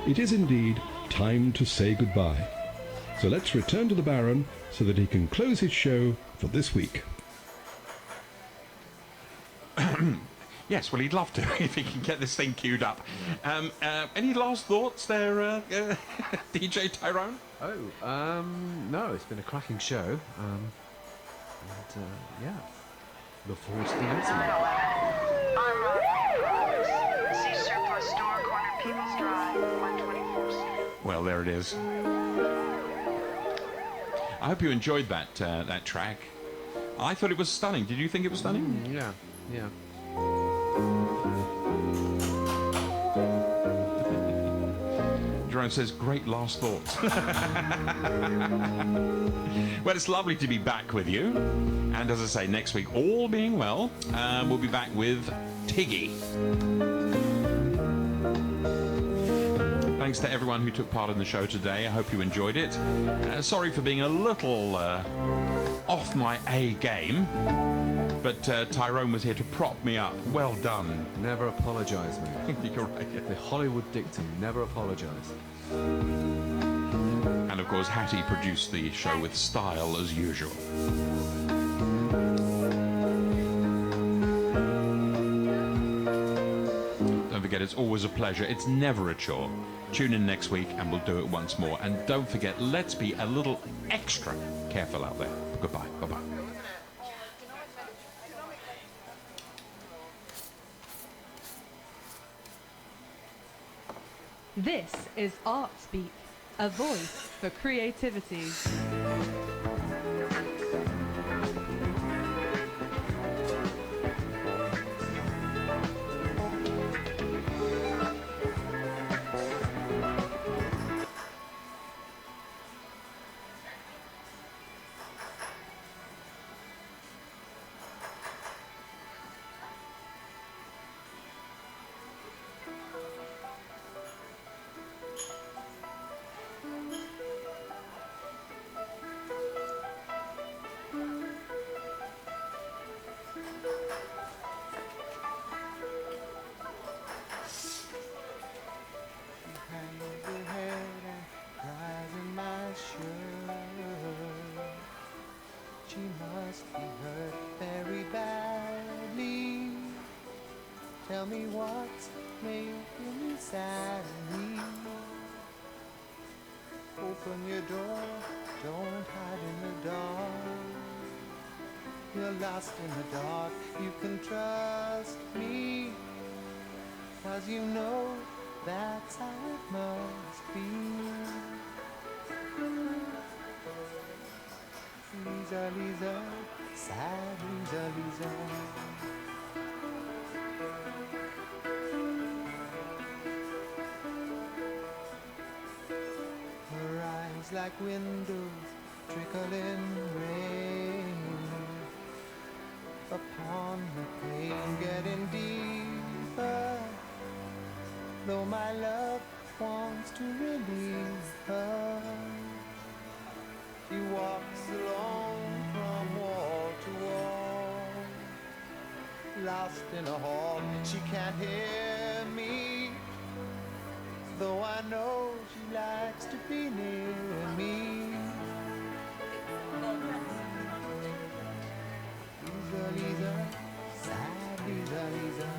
it is indeed time to say goodbye. So let's return to the Baron so that he can close his show for this week. Yes, well, he'd love to if he can get this thing queued up. Any last thoughts there, DJ Tyrone? No, it's been a cracking show. Yeah, look forward to the next one. I'm Rob. See Surplus Store, corner People's Drive, 124th. Well, there it is. I hope you enjoyed that track. I thought it was stunning. Did you think it was stunning? Yeah. Jerome says, great last thoughts. Well, it's lovely to be back with you. And as I say, next week, all being well, we'll be back with Tiggy. Thanks to everyone who took part in the show today. I hope you enjoyed it. Sorry for being a little off my A game. But Tyrone was here to prop me up. Well done. Never apologise, mate. You're right. The Hollywood dictum, never apologise. And of course, Hattie produced the show with style as usual. Don't forget, it's always a pleasure. It's never a chore. Tune in next week and we'll do it once more. And don't forget, let's be a little extra careful out there. Goodbye. Bye-bye. This is Artspeak, a voice for creativity. She must be hurt very badly. Tell me what's making you sadly. Open your door, don't hide in the dark. You're lost in the dark, you can trust me. 'Cause you know that's how it must be. Lisa, Lisa, sad Lisa, Lisa. Her eyes like windows trickling rain upon the pain getting deeper. Though my love wants to relieve her, she walks alone from wall to wall, lost in a hall. She can't hear me, though I know she likes to be near me. Lisa, Lisa, sad Lisa, Lisa.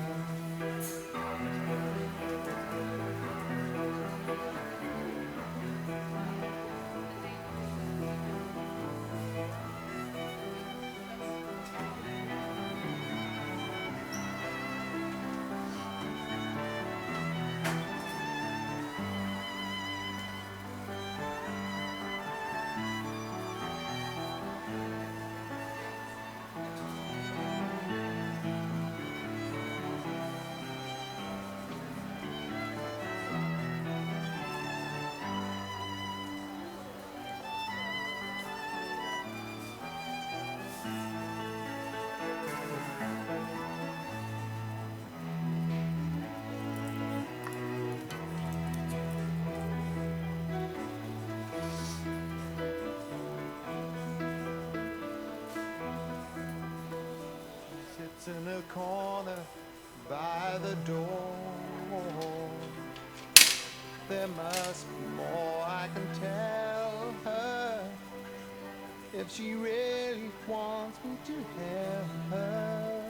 sits in a corner by the door. There must be more I can tell her if she really wants me to help her.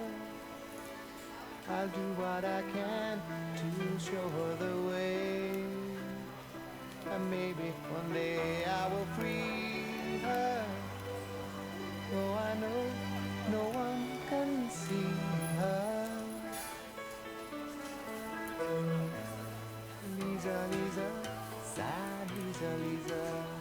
I'll do what I can to show her the way, and maybe one day I will free her. Though I know no one can see her. Lisa, Lisa, sad Lisa, Lisa.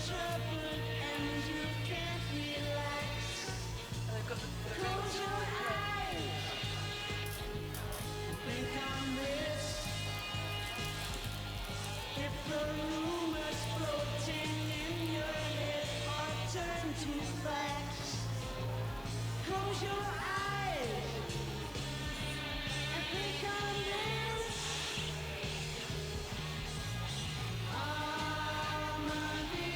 troubled and you can't relax. Close your eyes. Think on this. If the rumors floating in your head are turned to facts, close your eyes and think on this. Harmony,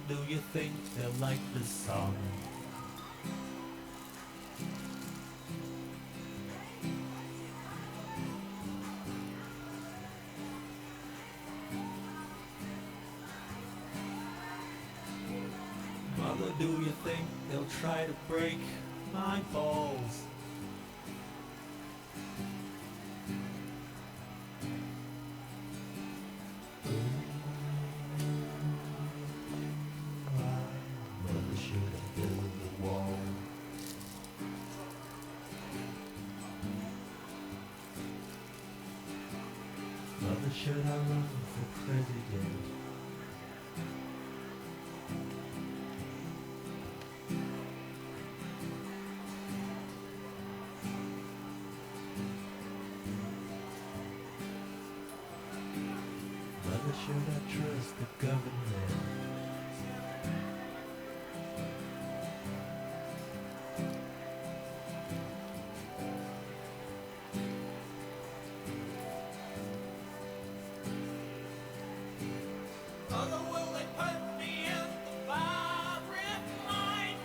Mother, do you think they'll like this song? Mother, do you think they'll try to break my balls? Mother should have built the wall. Mother, should I run for president? Mother, should I trust the government? Mother, will they put me in the firing line?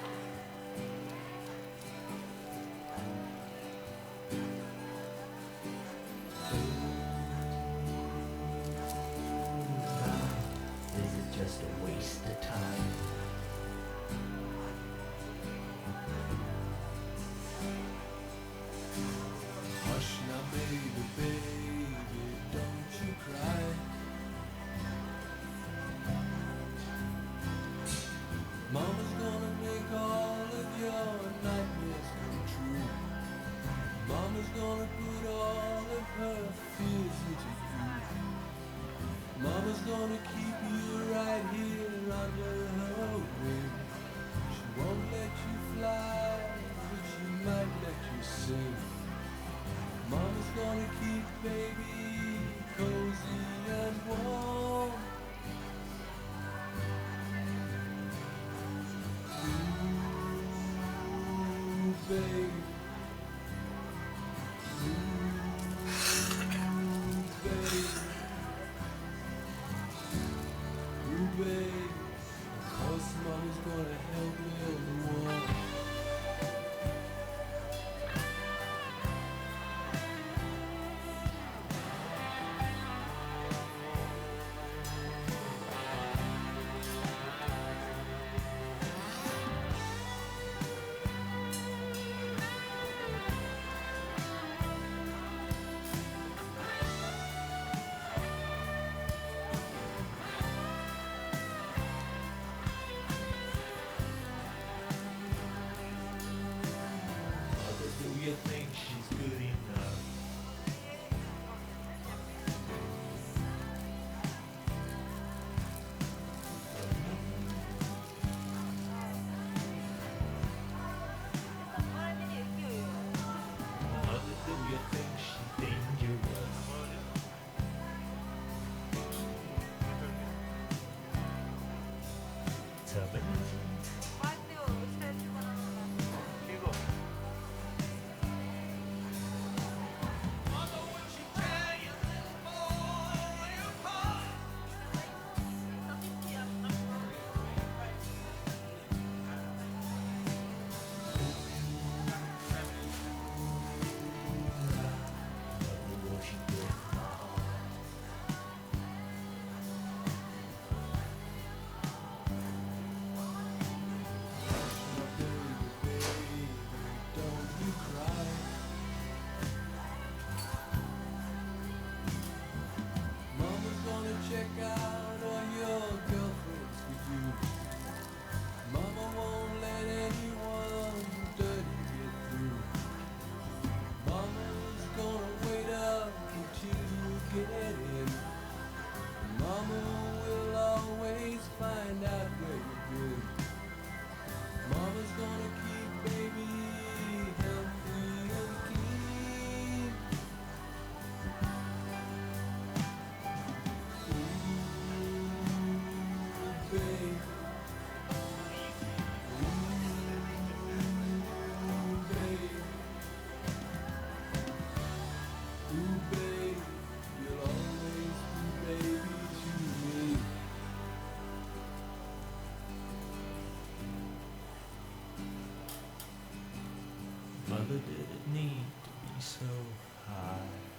Is it just a waste of time? Hush now, baby, baby, don't you cry. Mama's gonna make all of your nightmares come true. Mama's gonna put all of her fears into you. Mama's gonna keep you right here under her wing. She won't let you fly, but she might let you sing. Mama's gonna keep baby cozy and warm. Ooh, babe. Ooh, babe. Of course, Mama's gonna help me on the wall. so high.